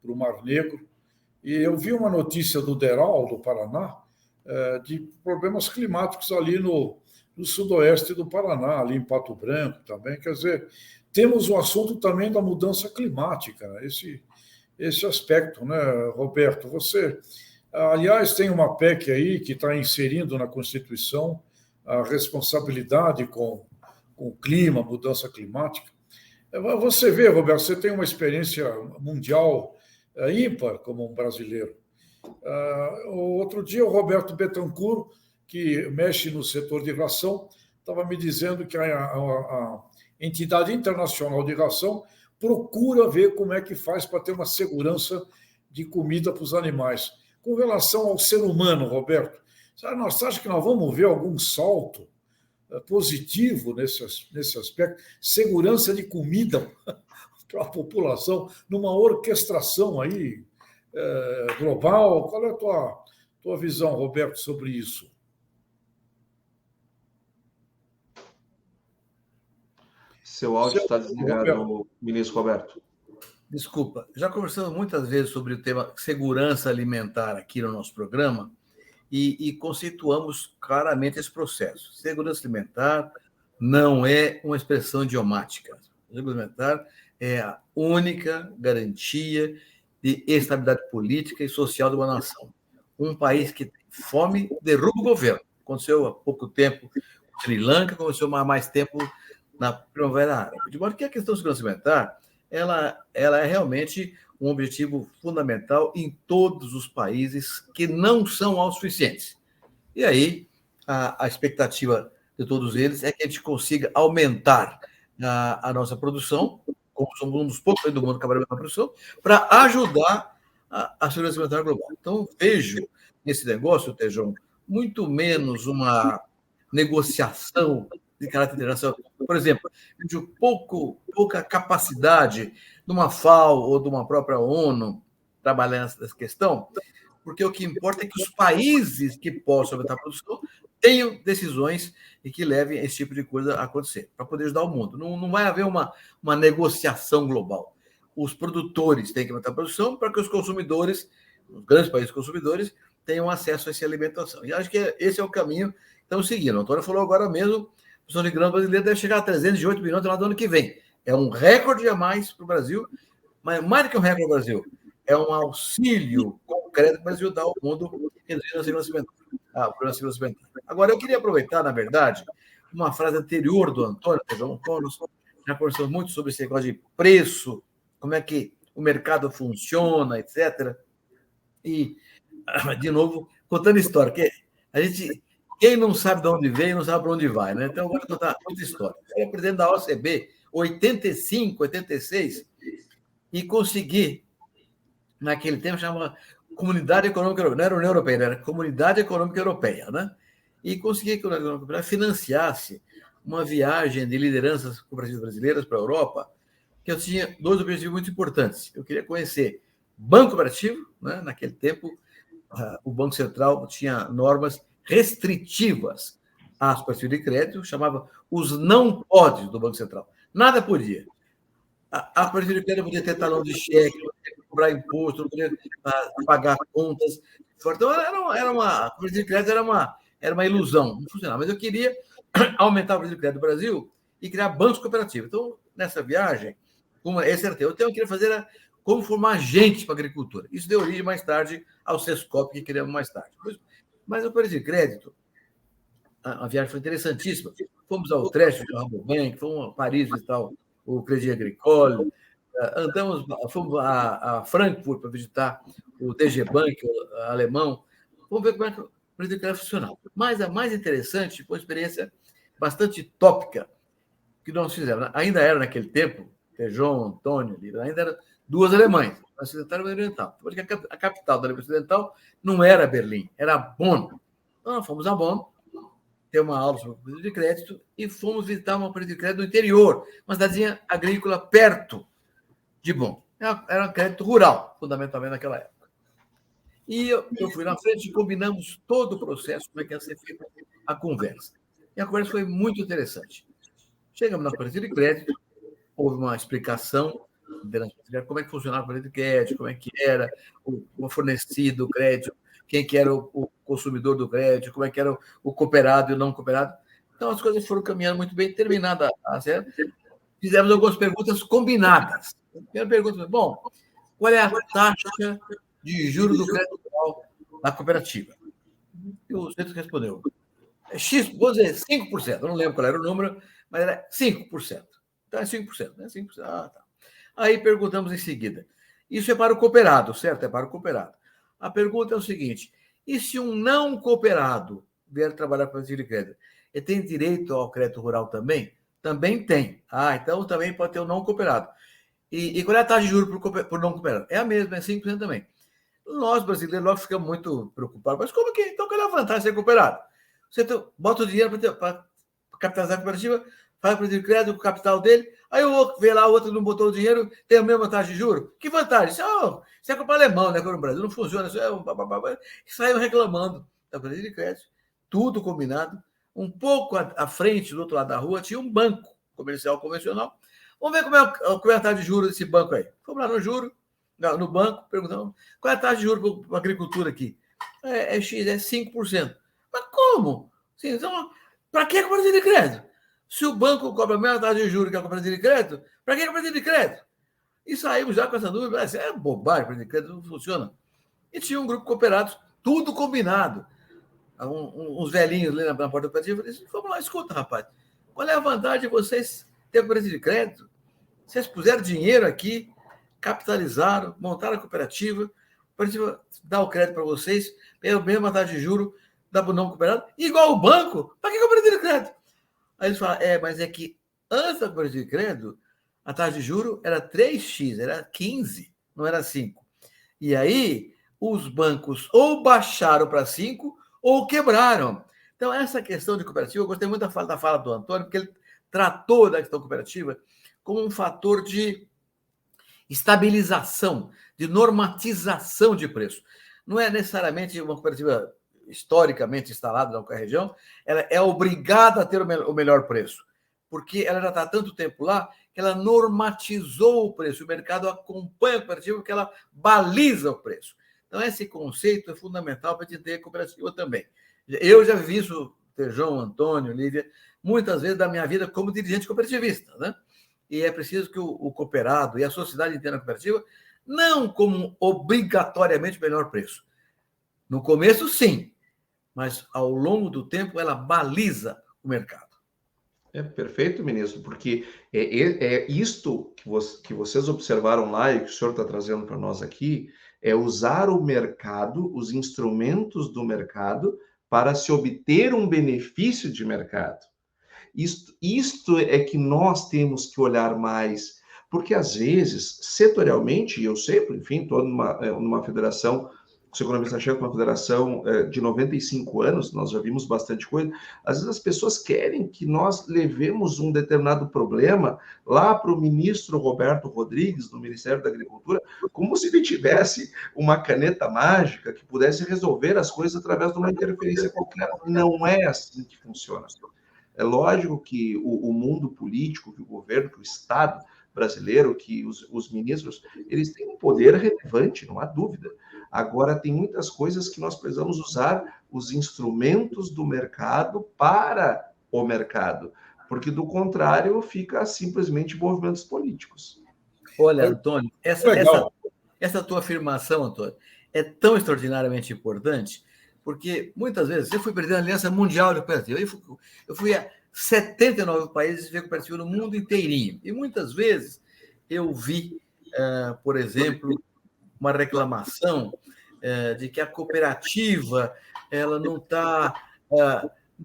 para o Mar Negro. E eu vi uma notícia do DERAL, do Paraná, de problemas climáticos ali no sudoeste do Paraná, ali em Pato Branco também. Quer dizer, temos o assunto também da mudança climática, né? Esse aspecto, né, Roberto? Você, aliás, tem uma PEC aí que está inserindo na Constituição a responsabilidade com o clima, mudança climática. Você vê, Roberto, você tem uma experiência mundial ímpar como um brasileiro. Outro dia, o Roberto Bettencourt, que mexe no setor de ração, estava me dizendo que a entidade internacional de ração procura ver como é que faz para ter uma segurança de comida para os animais. Com relação ao ser humano, Roberto, Você acha que nós vamos ver algum salto positivo nesse aspecto? Segurança de comida para a população, numa orquestração aí global. Qual é a tua visão, Roberto, sobre isso? Seu áudio está desligado, ministro Roberto. Desculpa, já conversamos muitas vezes sobre o tema segurança alimentar aqui no nosso programa e conceituamos claramente esse processo. Segurança alimentar não é uma expressão idiomática. Segurança alimentar é a única garantia de estabilidade política e social de uma nação. Um país que tem fome derruba o governo. Aconteceu há pouco tempo no Sri Lanka, aconteceu há mais tempo na Primavera Árabe. De modo que a questão da segurança alimentar ela é realmente um objetivo fundamental em todos os países que não são autossuficientes. E aí, a expectativa de todos eles é que a gente consiga aumentar a nossa produção, como somos um dos poucos países do mundo que trabalhamos na produção, para ajudar a segurança alimentar global. Então, vejo nesse negócio, Tejão, muito menos uma negociação de caráter internacional. Por exemplo, vejo pouca capacidade de uma FAO ou de uma própria ONU trabalhar nessa questão, porque o que importa é que os países que possam aumentar a produção tenham decisões e que levem esse tipo de coisa a acontecer, para poder ajudar o mundo. Não vai haver uma negociação global. Os produtores têm que aumentar a produção para que os consumidores, os grandes países consumidores, tenham acesso a essa alimentação. E acho que esse é o caminho que estamos seguindo. O Antônio falou agora mesmo, a produção de grãos brasileira deve chegar a 308 milhões no ano que vem. É um recorde a mais para o Brasil, mas mais do que um recorde para o Brasil, é um auxílio concreto para o Brasil dar ao mundo reduzindo a segurança alimentar. Agora, eu queria aproveitar, na verdade, uma frase anterior do Antônio, nós já conversamos muito sobre esse negócio de preço, como é que o mercado funciona, etc. E, de novo, contando história, que a gente... Quem não sabe de onde veio, não sabe para onde vai, né? Então, eu vou contar muita história. Eu era presidente da OCB, 85, 86, e consegui, naquele tempo, chamava Comunidade Econômica Europeia. Não era União Europeia, era Comunidade Econômica Europeia, né? E consegui que a União Europeia financiasse uma viagem de lideranças cooperativas brasileiras para a Europa, que eu tinha dois objetivos muito importantes. Eu queria conhecer banco cooperativo, né? Naquele tempo, o Banco Central tinha normas restritivas às cooperativas de crédito, chamava os não podes do Banco Central. Nada podia. A cooperativa de crédito não podia ter talão de cheque, não podia cobrar imposto, não podia pagar contas. Então, a cooperativa de crédito era uma ilusão, não funcionava. Mas eu queria aumentar a cooperativa de crédito do Brasil e criar bancos cooperativos. Então, nessa viagem, esse era o tema que eu queria fazer era como formar gente para a agricultura. Isso deu origem mais tarde ao Sescop, que criamos mais tarde. Mas a cooperativa de crédito, a viagem foi interessantíssima. Fomos ao Utrecht, ao Rabobank, fomos a Paris visitar o Crédit Agricole, fomos a Frankfurt para visitar o DG Bank, o alemão. Vamos ver como é que o cooperativa de crédito funcionava. Mas a mais interessante foi uma experiência bastante tópica que nós fizemos. Ainda era naquele tempo, Tejon, Antônio, ainda eram duas Alemanhas, a Ocidental e a Oriental. Porque a capital da Alemanha Ocidental não era Berlim, era Bonn. Então, nós fomos a Bonn, ter uma aula sobre cooperativa de crédito e fomos visitar uma cooperativa de crédito no interior, uma cidadezinha agrícola perto de Bonn. Era um crédito rural, fundamentalmente naquela época. E eu fui na frente e combinamos todo o processo, como é que ia ser feita a conversa. E a conversa foi muito interessante. Chegamos na cooperativa de crédito, houve uma explicação como é que funcionava o crédito de crédito, como é que era o fornecido do crédito, quem que era o consumidor do crédito, como é que era o cooperado e o não cooperado. Então, as coisas foram caminhando muito bem. Terminada a série, fizemos algumas perguntas combinadas. A primeira pergunta foi, qual é a taxa de juros do crédito rural na cooperativa? E o sujeito respondeu, X, vou dizer 5%, eu não lembro qual era o número, mas era 5%. Então, é 5%, né? 5%. Ah, tá. Aí perguntamos em seguida, isso é para o cooperado, certo? É para o cooperado. A pergunta é o seguinte, e se um não cooperado vier trabalhar com a de crédito, ele tem direito ao crédito rural também? Também tem. Então também pode ter o não cooperado. E qual é a taxa de juros por não cooperado? É a mesma, é 5% também. Nós, brasileiros, logo ficamos muito preocupados. Mas como que? Então, qual é a vantagem de ser cooperado? Você bota o dinheiro para capitalizar a cooperativa, faz o pedido de crédito, o capital dele, aí o outro vê lá, o outro não botou o dinheiro, tem a mesma taxa de juros. Que vantagem? Isso é culpa alemão, né? No Brasil não funciona, isso é um bababá. E saíram reclamando da pedido de crédito, tudo combinado. Um pouco à frente, do outro lado da rua, tinha um banco comercial convencional. Vamos ver como é a taxa de juros desse banco aí. Fomos lá no banco, perguntamos qual é a taxa de juros para a agricultura aqui. É X, é 5%. Mas como? Sim, então, para que a cooperativa de crédito? Se o banco cobra a mesma taxa de juros que a cooperativa de crédito, para que a cooperativa de crédito? E saímos já com essa dúvida. É bobagem, a cooperativa de crédito não funciona. E tinha um grupo de cooperados, tudo combinado. Uns velhinhos ali na porta da cooperativa, disse, vamos lá, escuta, rapaz, qual é a vantagem de vocês terem a cooperativa de crédito? Vocês puseram dinheiro aqui, capitalizaram, montaram a cooperativa dá o crédito para vocês, pela mesma taxa de juros, dá para o não cooperado, igual o banco, para que cooperativa de crédito? Aí eles falam, mas é que antes da cooperativa de crédito, a taxa de juros era 3x, era 15, não era 5. E aí, os bancos ou baixaram para 5 ou quebraram. Então, essa questão de cooperativa, eu gostei muito da fala do Antônio, porque ele tratou da questão cooperativa como um fator de estabilização, de normatização de preço. Não é necessariamente uma cooperativa historicamente instalada na qualquer região, ela é obrigada a ter o melhor preço, porque ela já está há tanto tempo lá que ela normatizou o preço. O mercado acompanha a cooperativa porque ela baliza o preço. Então, esse conceito é fundamental para a gente ter cooperativa também. Eu já vi isso, João, Antônio, Lívia, muitas vezes da minha vida como dirigente cooperativista, né? E é preciso que o cooperado e a sociedade inteira cooperativa não como obrigatoriamente o melhor preço. No começo, sim, mas ao longo do tempo ela baliza o mercado. É perfeito, ministro, porque isto que vocês observaram lá e que o senhor está trazendo para nós aqui, é usar o mercado, os instrumentos do mercado, para se obter um benefício de mercado. Isto é que nós temos que olhar mais, porque às vezes, setorialmente, eu sei, enfim, estou numa federação, sou economista-chefe de uma federação de 95 anos, nós já vimos bastante coisa, às vezes as pessoas querem que nós levemos um determinado problema lá para o ministro Roberto Rodrigues, do Ministério da Agricultura, como se ele tivesse uma caneta mágica que pudesse resolver as coisas através de uma interferência qualquer. Não é assim que funciona. É lógico que o mundo político, que o governo, que o Estado brasileiro, que os ministros, eles têm um poder relevante, não há dúvida. Agora, tem muitas coisas que nós precisamos usar os instrumentos do mercado para o mercado, porque, do contrário, fica simplesmente movimentos políticos. Olha, Antônio, essa tua afirmação, Antônio, é tão extraordinariamente importante, porque muitas vezes eu fui presidente da Aliança Mundial de Cooperativa, eu fui a 79 países ver cooperativa no mundo inteirinho, e muitas vezes eu vi, por exemplo, uma reclamação de que a cooperativa ela não está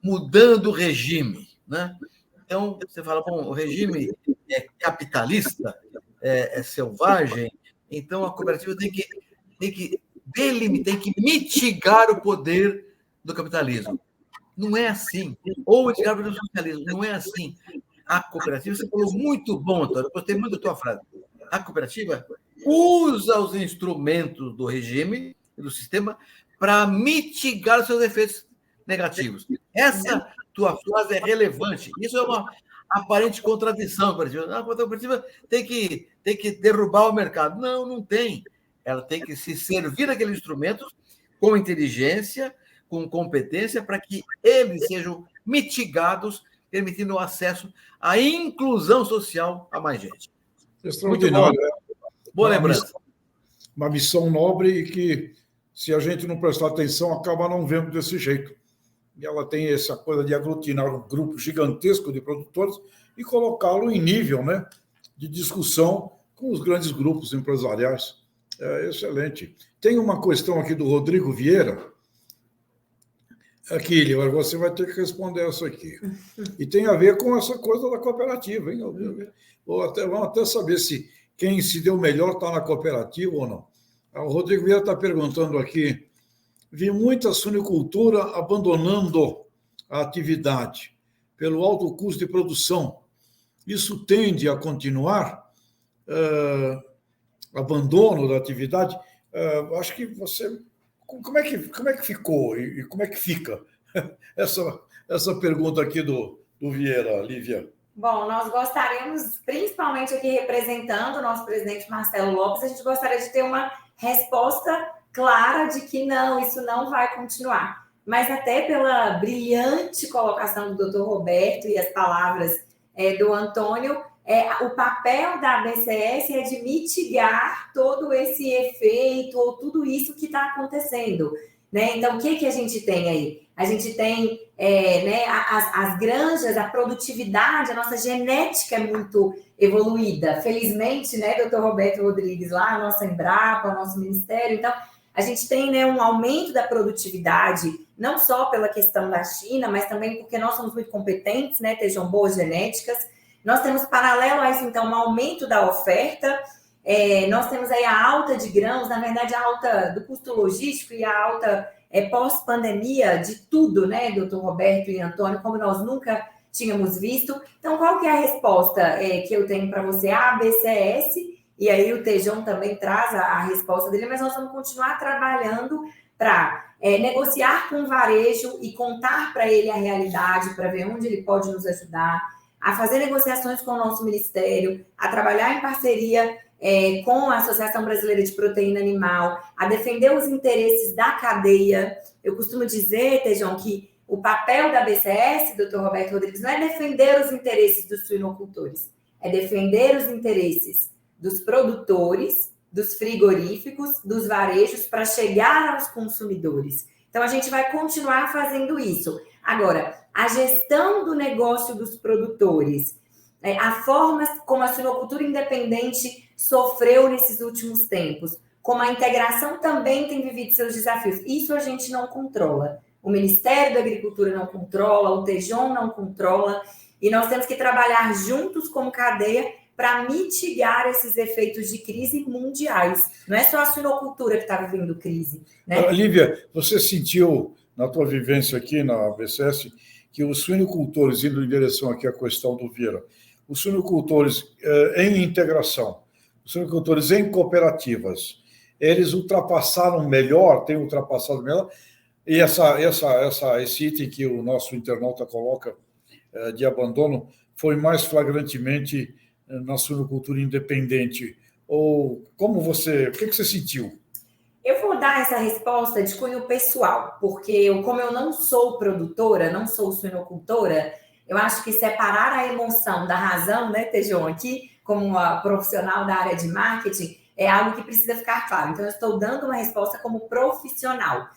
mudando o regime, né? Então, você fala, bom, o regime é capitalista, é selvagem, então a cooperativa tem que mitigar o poder do capitalismo. Não é assim. Ou mitigar o poder do socialismo. Não é assim. A cooperativa, você falou muito bom, Antônio, eu gostei muito da tua frase. A cooperativa usa os instrumentos do regime e do sistema para mitigar os seus efeitos negativos. Essa tua frase é relevante. Isso é uma aparente contradição. A cooperativa tem que derrubar o mercado. Não, não tem. Ela tem que se servir daqueles instrumentos com inteligência, com competência, para que eles sejam mitigados, permitindo o acesso à inclusão social a mais gente. Extraordinário. Boa lembrança. Uma missão nobre e que, se a gente não prestar atenção, acaba não vendo desse jeito. E ela tem essa coisa de aglutinar um grupo gigantesco de produtores e colocá-lo em nível, né, de discussão com os grandes grupos empresariais. É excelente. Tem uma questão aqui do Rodrigo Vieira. Aqui, Lívia, você vai ter que responder essa aqui. E tem a ver com essa coisa da cooperativa, hein? Vamos até saber se quem se deu melhor está na cooperativa ou não. O Rodrigo Vieira está perguntando aqui, vi muita suinicultura abandonando a atividade pelo alto custo de produção. Isso tende a continuar? Abandono da atividade? Acho que você... Como é que ficou e como é que fica essa pergunta aqui do Vieira, Lívia? Bom, nós gostaríamos, principalmente aqui representando o nosso presidente Marcelo Lopes, a gente gostaria de ter uma resposta clara de que não, isso não vai continuar. Mas até pela brilhante colocação do Dr. Roberto e as palavras do Antônio, o papel da BCS é de mitigar todo esse efeito ou tudo isso que está acontecendo. Né? Então, o que a gente tem aí? A gente tem as granjas, a produtividade, a nossa genética é muito evoluída. Felizmente, né, doutor Roberto Rodrigues, lá, a nossa Embrapa, o nosso Ministério. Então, a gente tem um aumento da produtividade, não só pela questão da China, mas também porque nós somos muito competentes, né, tenham boas genéticas. Nós temos, paralelo a isso, então, um aumento da oferta. Nós temos aí a alta de grãos, na verdade, a alta do custo logístico e a alta pós-pandemia de tudo, né, doutor Roberto e Antônio, como nós nunca tínhamos visto. Então, qual que é a resposta que eu tenho para você? A BCS, e aí o Tejon também traz a resposta dele, mas nós vamos continuar trabalhando para negociar com o varejo e contar para ele a realidade, para ver onde ele pode nos ajudar, a fazer negociações com o nosso ministério, a trabalhar em parceria com a Associação Brasileira de Proteína Animal, a defender os interesses da cadeia. Eu costumo dizer, Tejon, que o papel da BCS, doutor Roberto Rodrigues, não é defender os interesses dos suinocultores, é defender os interesses dos produtores, dos frigoríficos, dos varejos, para chegar aos consumidores. Então, a gente vai continuar fazendo isso. Agora, a gestão do negócio dos produtores, a forma como a suinocultura independente sofreu nesses últimos tempos, como a integração também tem vivido seus desafios. Isso a gente não controla. O Ministério da Agricultura não controla, o Tejon não controla, e nós temos que trabalhar juntos como cadeia para mitigar esses efeitos de crise mundiais. Não é só a suinocultura que está vivendo crise. Né? Lívia, você sentiu, na tua vivência aqui na BCS, que os suinocultores, indo em direção aqui à questão do Vieira, os suinocultores em integração, os suinocultores em cooperativas, eles ultrapassaram melhor, têm ultrapassado melhor, e esse item que o nosso internauta coloca de abandono foi mais flagrantemente na suinocultura independente. Ou o que você sentiu? Eu vou dar essa resposta de cunho pessoal, porque como eu não sou produtora, não sou suinocultora, eu acho que separar a emoção da razão, né, Tejon, aqui, como uma profissional da área de marketing, é algo que precisa ficar claro. Então, eu estou dando uma resposta como profissional.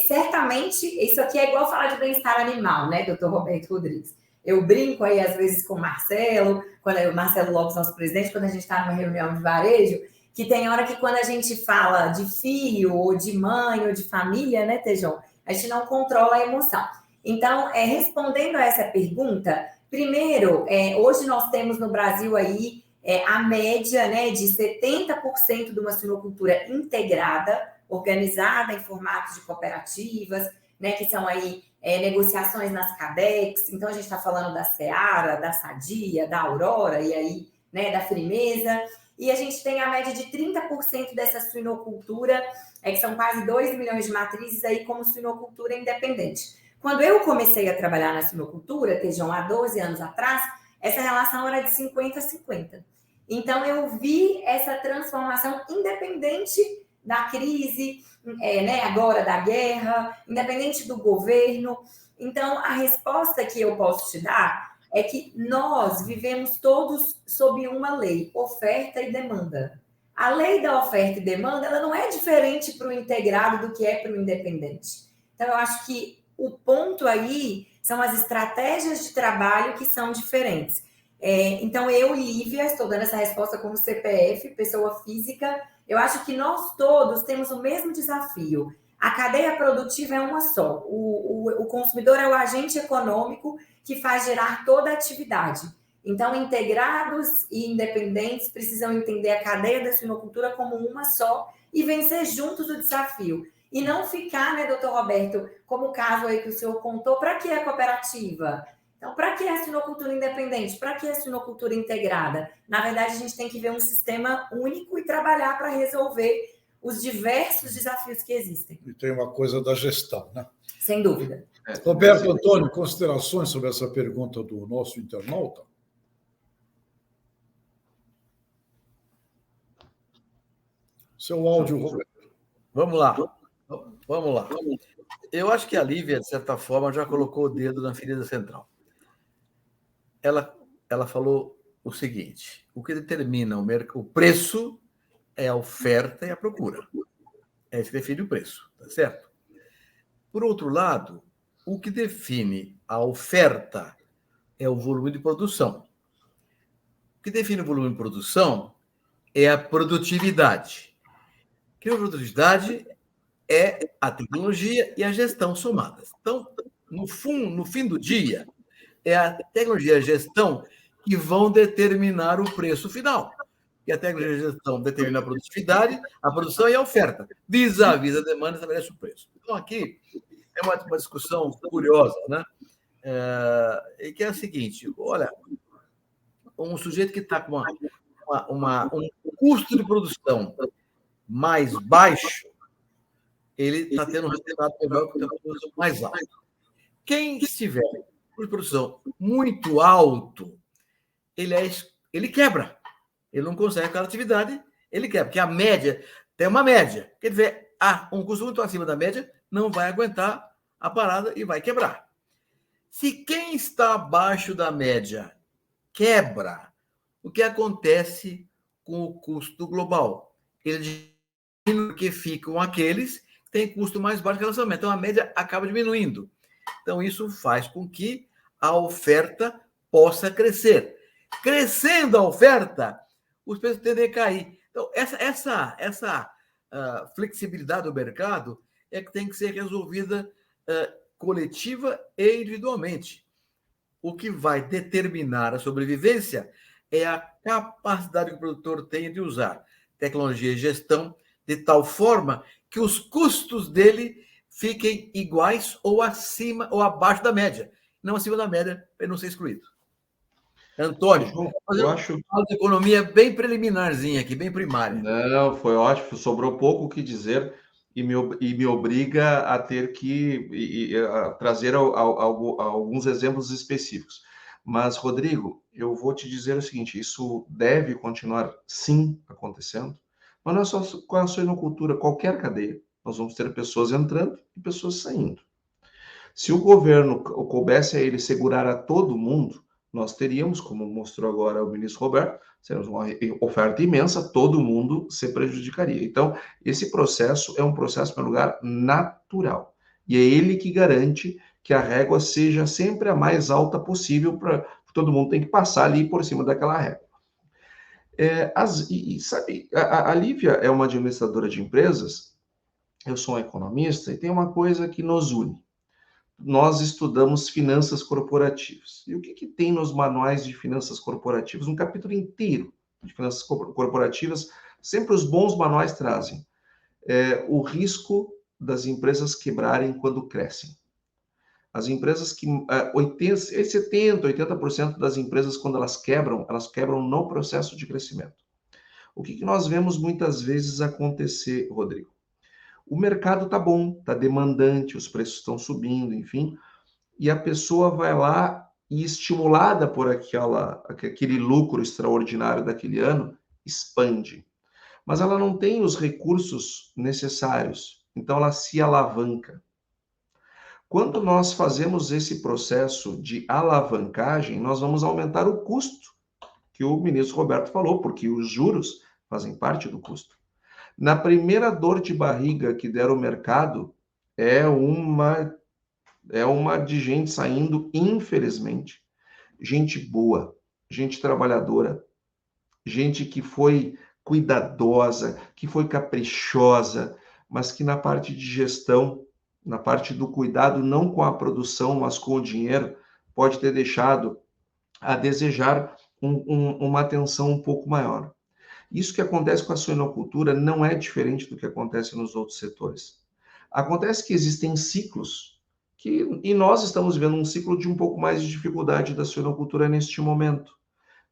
Certamente, isso aqui é igual falar de bem-estar animal, né, doutor Roberto Rodrigues? Eu brinco aí, às vezes, com o Marcelo, o Marcelo Lopes, nosso presidente, quando a gente está numa reunião de varejo, que tem hora que quando a gente fala de filho, ou de mãe, ou de família, né, Tejon, a gente não controla a emoção. Então, respondendo a essa pergunta, primeiro, hoje nós temos no Brasil aí a média, né, de 70% de uma suinocultura integrada, organizada em formatos de cooperativas, né, que são aí negociações nas CADEX. Então, a gente está falando da Seara, da Sadia, da Aurora, e aí, né, da Firmeza. E a gente tem a média de 30% dessa suinocultura, que são quase 2 milhões de matrizes aí como suinocultura independente. Quando eu comecei a trabalhar na suinocultura, Tejon, há 12 anos atrás, essa relação era de 50-50. Então, eu vi essa transformação independente da crise, né, agora da guerra, independente do governo. Então, a resposta que eu posso te dar é que nós vivemos todos sob uma lei, oferta e demanda. A lei da oferta e demanda, ela não é diferente para o integrado do que é para o independente. Então, eu acho que o ponto aí são as estratégias de trabalho que são diferentes. Então, eu, Lívia, estou dando essa resposta como CPF, pessoa física. Eu acho que nós todos temos o mesmo desafio. A cadeia produtiva é uma só. O consumidor é o agente econômico que faz gerar toda a atividade. Então, integrados e independentes precisam entender a cadeia da suinocultura como uma só e vencer juntos o desafio. E não ficar, né, doutor Roberto, como o caso aí que o senhor contou, para que a cooperativa? Então, para que a suinocultura independente? Para que a suinocultura integrada? Na verdade, a gente tem que ver um sistema único e trabalhar para resolver os diversos desafios que existem. E tem uma coisa da gestão, né? Sem dúvida. Roberto Antônio, considerações sobre essa pergunta do nosso internauta? Seu áudio, Roberto. Vamos lá. Eu acho que a Lívia, de certa forma, já colocou o dedo na ferida central. Ela falou o seguinte: o que determina o preço é a oferta e a procura. É isso que define o preço, tá certo? Por outro lado, o que define a oferta é o volume de produção. O que define o volume de produção é a produtividade. Que a produtividade é a tecnologia e a gestão somadas. Então, no fim do dia, é a tecnologia e a gestão que vão determinar o preço final. E a tecnologia e a gestão determina a produtividade, a produção e a oferta. Vis-à-vis a demanda, estabelece o preço. Então, aqui é uma discussão curiosa, né? E que é a seguinte: olha, um sujeito que está com um custo de produção mais baixo, ele está tendo um resultado melhor que o custo mais alto. Quem estiver com produção muito alto, ele quebra. Ele não consegue aquela atividade, ele quebra. Porque a média tem uma média. Quer dizer, um custo muito acima da média não vai aguentar a parada e vai quebrar. Se quem está abaixo da média quebra, o que acontece com o custo global? Ele diminui, porque ficam aqueles que têm custo mais baixo que relacionamento. Então, a média acaba diminuindo. Então, isso faz com que a oferta possa crescer. Crescendo a oferta, os preços tendem a cair. Então, essa flexibilidade do mercado é que tem que ser resolvida coletiva e individualmente. O que vai determinar a sobrevivência é a capacidade que o produtor tem de usar tecnologia e gestão de tal forma que os custos dele fiquem iguais ou acima ou abaixo da média. Não acima da média, para não ser excluído. Antônio, eu acho uma economia bem preliminarzinha aqui, bem primária. Não, foi ótimo, sobrou pouco o que dizer e me obriga a ter que a trazer alguns exemplos específicos. Mas, Rodrigo, eu vou te dizer o seguinte: isso deve continuar, sim, acontecendo, mas não é só com a suinocultura, qualquer cadeia. Nós vamos ter pessoas entrando e pessoas saindo. Se o governo coubesse a ele segurar a todo mundo, nós teríamos, como mostrou agora o ministro Roberto, seríamos uma oferta imensa, todo mundo se prejudicaria. Então, esse processo é um processo, em primeiro lugar, natural. E é ele que garante que a régua seja sempre a mais alta possível, para todo mundo tem que passar ali por cima daquela régua. Sabe, a Lívia é uma administradora de empresas, eu sou um economista, e tem uma coisa que nos une. Nós estudamos finanças corporativas. E o que tem nos manuais de finanças corporativas? Um capítulo inteiro de finanças corporativas, sempre os bons manuais trazem o risco das empresas quebrarem quando crescem. As empresas que 70%, 80% das empresas, quando elas quebram no processo de crescimento. O que nós vemos muitas vezes acontecer, Rodrigo? O mercado está bom, está demandante, os preços estão subindo, enfim, e a pessoa vai lá e, estimulada por aquele lucro extraordinário daquele ano, expande. Mas ela não tem os recursos necessários, então ela se alavanca. Quando nós fazemos esse processo de alavancagem, nós vamos aumentar o custo, que o ministro Roberto falou, porque os juros fazem parte do custo. Na primeira dor de barriga que der o mercado, é uma de gente saindo, infelizmente. Gente boa, gente trabalhadora, gente que foi cuidadosa, que foi caprichosa, mas que na parte de gestão, na parte do cuidado, não com a produção, mas com o dinheiro, pode ter deixado a desejar uma atenção um pouco maior. Isso que acontece com a suinocultura não é diferente do que acontece nos outros setores. Acontece que existem ciclos, e nós estamos vivendo um ciclo de um pouco mais de dificuldade da suinocultura neste momento.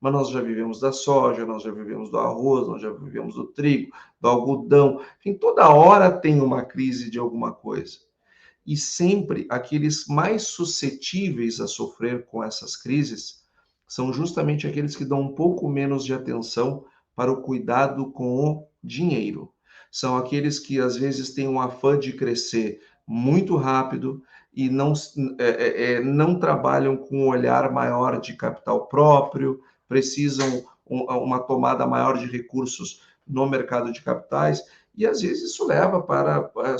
Mas nós já vivemos da soja, nós já vivemos do arroz, nós já vivemos do trigo, do algodão. Enfim, toda hora tem uma crise de alguma coisa. E sempre aqueles mais suscetíveis a sofrer com essas crises são justamente aqueles que dão um pouco menos de atenção para o cuidado com o dinheiro. São aqueles que às vezes têm um afã de crescer muito rápido e não trabalham com um olhar maior de capital próprio, precisam uma tomada maior de recursos no mercado de capitais, e às vezes isso leva para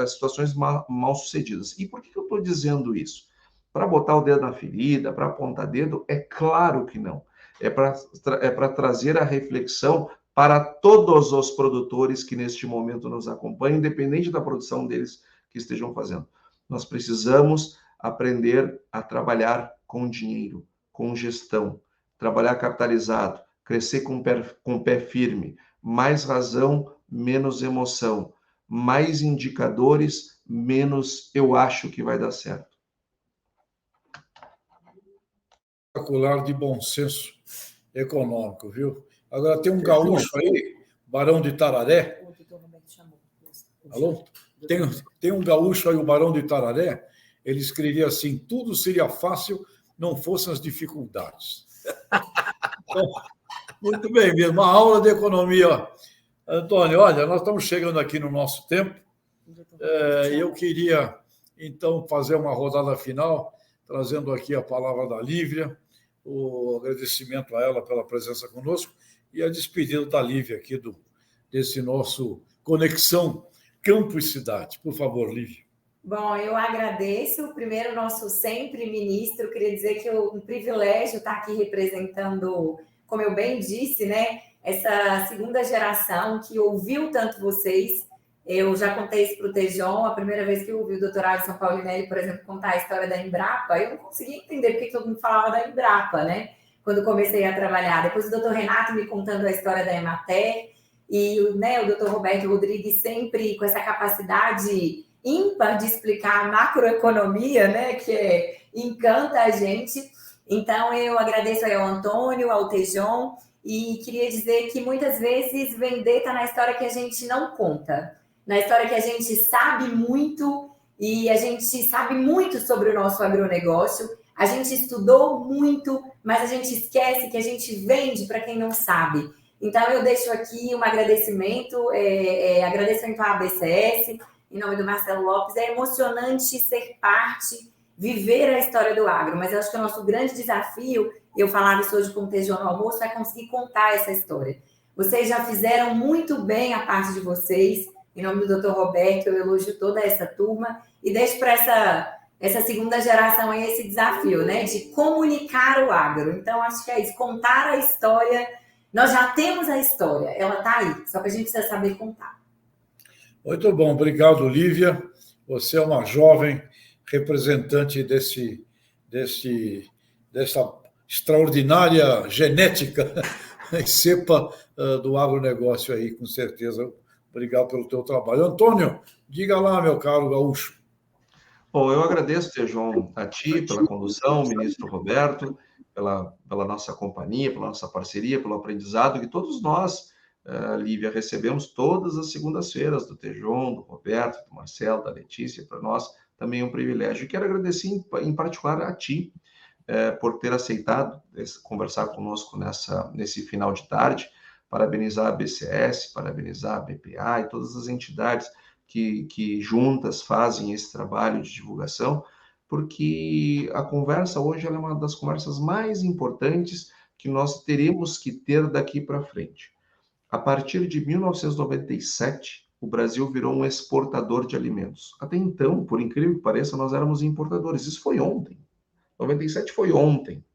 situações mal sucedidas. E por que eu estou dizendo isso? Para botar o dedo na ferida, para apontar dedo? É claro que não. É para trazer a reflexão para todos os produtores que neste momento nos acompanham, independente da produção deles que estejam fazendo. Nós precisamos aprender a trabalhar com dinheiro, com gestão, trabalhar capitalizado, crescer com pé firme, mais razão, menos emoção, mais indicadores, menos eu acho que vai dar certo. Espetacular de bom senso econômico, viu? Agora tem um gaúcho aí, Barão de Tararé. Alô? Tem um gaúcho aí, o Barão de Tararé, ele escrevia assim: tudo seria fácil, não fossem as dificuldades. Então, muito bem mesmo, uma aula de economia. Antônio, olha, nós estamos chegando aqui no nosso tempo. Eu queria, então, fazer uma rodada final, trazendo aqui a palavra da Lívia, o agradecimento a ela pela presença conosco e a despedida da Lívia aqui desse nosso Conexão Campo e Cidade. Por favor, Lívia. Bom, eu agradeço. Primeiro, nosso sempre ministro. Queria dizer que é um privilégio estar aqui representando, como eu bem disse, né, essa segunda geração que ouviu tanto vocês. Eu já contei isso para o Tejon. A primeira vez que eu ouvi o doutor Alisson Paulinelli, por exemplo, contar a história da Embrapa, eu não conseguia entender porque todo mundo falava da Embrapa, né? Quando comecei a trabalhar. Depois o doutor Renato me contando a história da Emater e o doutor Roberto Rodrigues sempre com essa capacidade ímpar de explicar a macroeconomia, né? Que encanta a gente. Então, eu agradeço aí ao Antônio, ao Tejon, e queria dizer que muitas vezes vender está na história que a gente não conta. Na história que a gente sabe muito, e a gente sabe muito sobre o nosso agronegócio, a gente estudou muito, mas a gente esquece que a gente vende para quem não sabe. Então, eu deixo aqui um agradecimento, agradecimento à ABCS, em nome do Marcelo Lopes. É emocionante ser parte, viver a história do agro, mas eu acho que o nosso grande desafio, eu falava isso hoje com o Tejon no almoço, é conseguir contar essa história. Vocês já fizeram muito bem a parte de vocês. Em nome do Dr. Roberto, eu elogio toda essa turma e deixo para essa segunda geração aí esse desafio, né, de comunicar o agro. Então, acho que é isso, contar a história. Nós já temos a história, ela está aí, só que a gente precisa saber contar. Muito bom, obrigado, Lívia. Você é uma jovem representante dessa extraordinária genética e cepa do agronegócio aí, com certeza. Obrigado pelo teu trabalho. Antônio, diga lá, meu caro gaúcho. Bom, eu agradeço, Tejon, a ti pela condução, ministro Roberto, pela nossa companhia, pela nossa parceria, pelo aprendizado que todos nós, Lívia, recebemos todas as segundas-feiras do Tejon, do Roberto, do Marcelo, da Letícia. Para nós também é um privilégio. E quero agradecer em particular a ti por ter aceitado conversar conosco nesse final de tarde. Parabenizar a BCS, parabenizar a BPA e todas as entidades que juntas fazem esse trabalho de divulgação, porque a conversa hoje ela é uma das conversas mais importantes que nós teremos que ter daqui para frente. A partir de 1997, o Brasil virou um exportador de alimentos. Até então, por incrível que pareça, nós éramos importadores. Isso foi ontem. 97 foi ontem.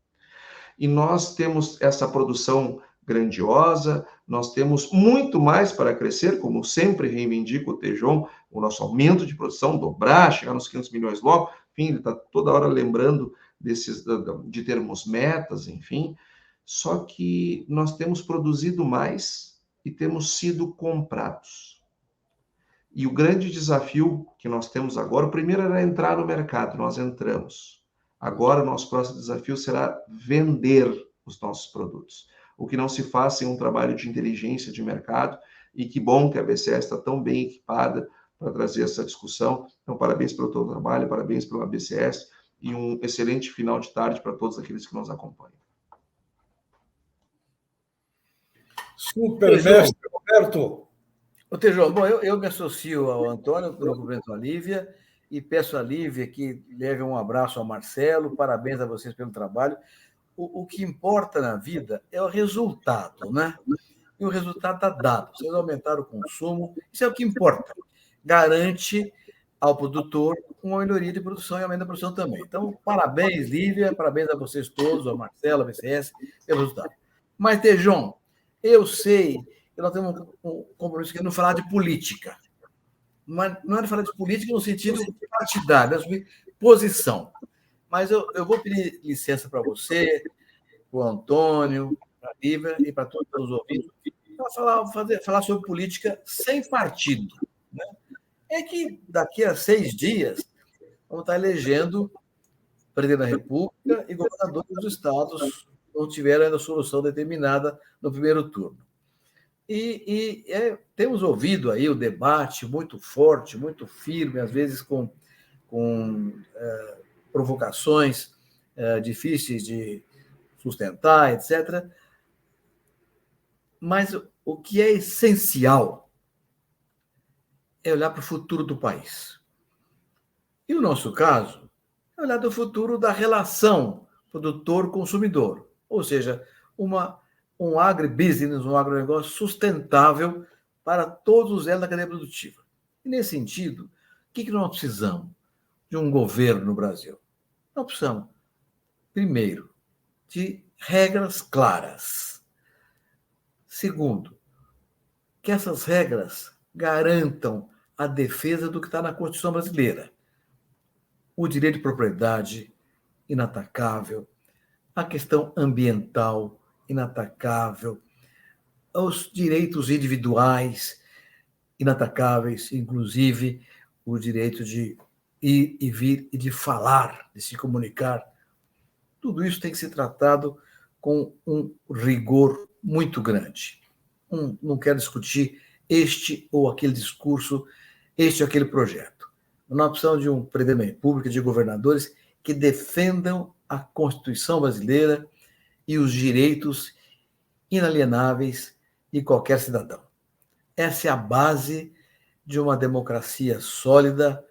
E nós temos essa produção grandiosa, nós temos muito mais para crescer, como sempre reivindica o Tejon, o nosso aumento de produção, dobrar, chegar nos 500 milhões logo, enfim, ele está toda hora lembrando de termos metas, enfim, só que nós temos produzido mais e temos sido comprados. E o grande desafio que nós temos agora, o primeiro era entrar no mercado, nós entramos. Agora, o nosso próximo desafio será vender os nossos produtos. O que não se faz sem um trabalho de inteligência de mercado, e que bom que a BCS está tão bem equipada para trazer essa discussão. Então, parabéns pelo teu trabalho, parabéns pela BCS, e um excelente final de tarde para todos aqueles que nos acompanham. Super, mestre Roberto. Ô, Tejão, bom, eu me associo ao Antônio, no cumprimento à Lívia, e peço à Lívia que leve um abraço ao Marcelo, parabéns a vocês pelo trabalho. O que importa na vida é o resultado, né? E o resultado está dado. Vocês aumentaram o consumo, isso é o que importa. Garante ao produtor uma melhoria de produção e aumento da produção também. Então, parabéns, Lívia, parabéns a vocês todos, ao Marcelo, ao BCS, pelo resultado. Mas, Tejão, eu sei que nós temos um compromisso que é não falar de política. Mas não é de falar de política no sentido partidário, de posição. Mas eu vou pedir licença para você, para o Antônio, para a Lívia e para todos os ouvintes, para falar sobre política sem partido. Né? É que daqui a 6 dias vamos estar elegendo presidente da República e governadores dos estados, não tiveram ainda solução determinada no primeiro turno. Temos ouvido aí o debate muito forte, muito firme, às vezes com provocações difíceis de sustentar, etc. Mas o que é essencial é olhar para o futuro do país. E o nosso caso é olhar para o futuro da relação produtor-consumidor, ou seja, um agribusiness, um agronegócio sustentável para todos os elos da cadeia produtiva. E, nesse sentido, o que nós precisamos de um governo no Brasil? Nós precisamos, primeiro, de regras claras. Segundo, que essas regras garantam a defesa do que está na Constituição brasileira. O direito de propriedade inatacável, a questão ambiental inatacável, os direitos individuais inatacáveis, inclusive o direito de ir e vir e de falar, de se comunicar. Tudo isso tem que ser tratado com um rigor muito grande. Não quero discutir este ou aquele discurso, este ou aquele projeto. Nós precisamos de um presidente da República, de governadores que defendam a Constituição brasileira e os direitos inalienáveis de qualquer cidadão. Essa é a base de uma democracia sólida,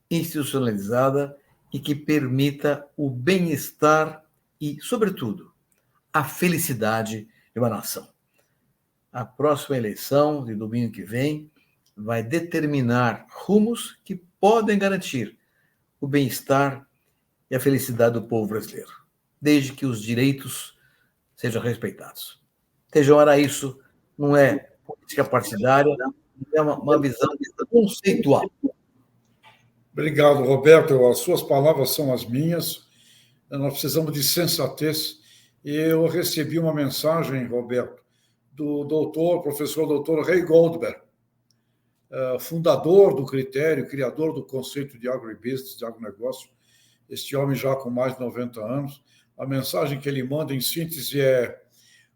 institucionalizada e que permita o bem-estar e, sobretudo, a felicidade de uma nação. A próxima eleição, de domingo que vem, vai determinar rumos que podem garantir o bem-estar e a felicidade do povo brasileiro, desde que os direitos sejam respeitados. Tejão, era isso, não é política partidária, é uma visão conceitual. Obrigado, Roberto. As suas palavras são as minhas. Nós precisamos de sensatez. Eu recebi uma mensagem, Roberto, do professor doutor Ray Goldberg, fundador do critério, criador do conceito de agribusiness, de agronegócio, este homem já com mais de 90 anos. A mensagem que ele manda, em síntese, é: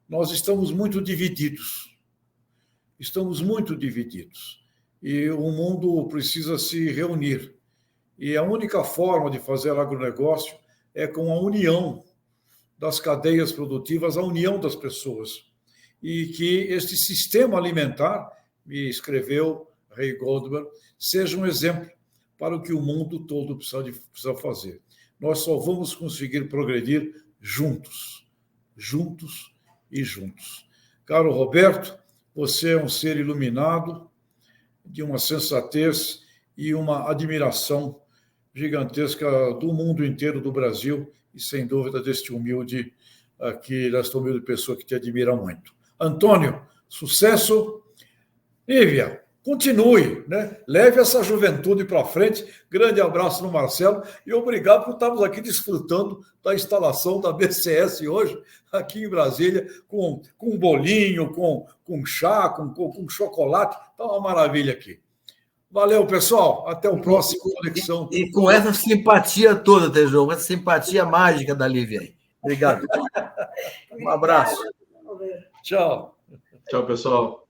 nós estamos muito divididos. Estamos muito divididos. E o mundo precisa se reunir. E a única forma de fazer agronegócio é com a união das cadeias produtivas, a união das pessoas. E que este sistema alimentar, me escreveu Ray Goldberg, seja um exemplo para o que o mundo todo precisa fazer. Nós só vamos conseguir progredir juntos, juntos e juntos. Caro Roberto, você é um ser iluminado, de uma sensatez e uma admiração gigantesca do mundo inteiro, do Brasil, e sem dúvida desta humilde pessoa que te admira muito. Antônio, sucesso. Lívia, continue, né? Leve essa juventude para frente. Grande abraço no Marcelo e obrigado por estarmos aqui desfrutando da instalação da BCS hoje, aqui em Brasília, com bolinho, com chá, com chocolate. Está uma maravilha aqui. Valeu, pessoal. Até o próximo Conexão. E com essa simpatia toda, Tejão, com essa simpatia mágica da Lívia aí. Obrigado. Um abraço. Tchau. Tchau, pessoal.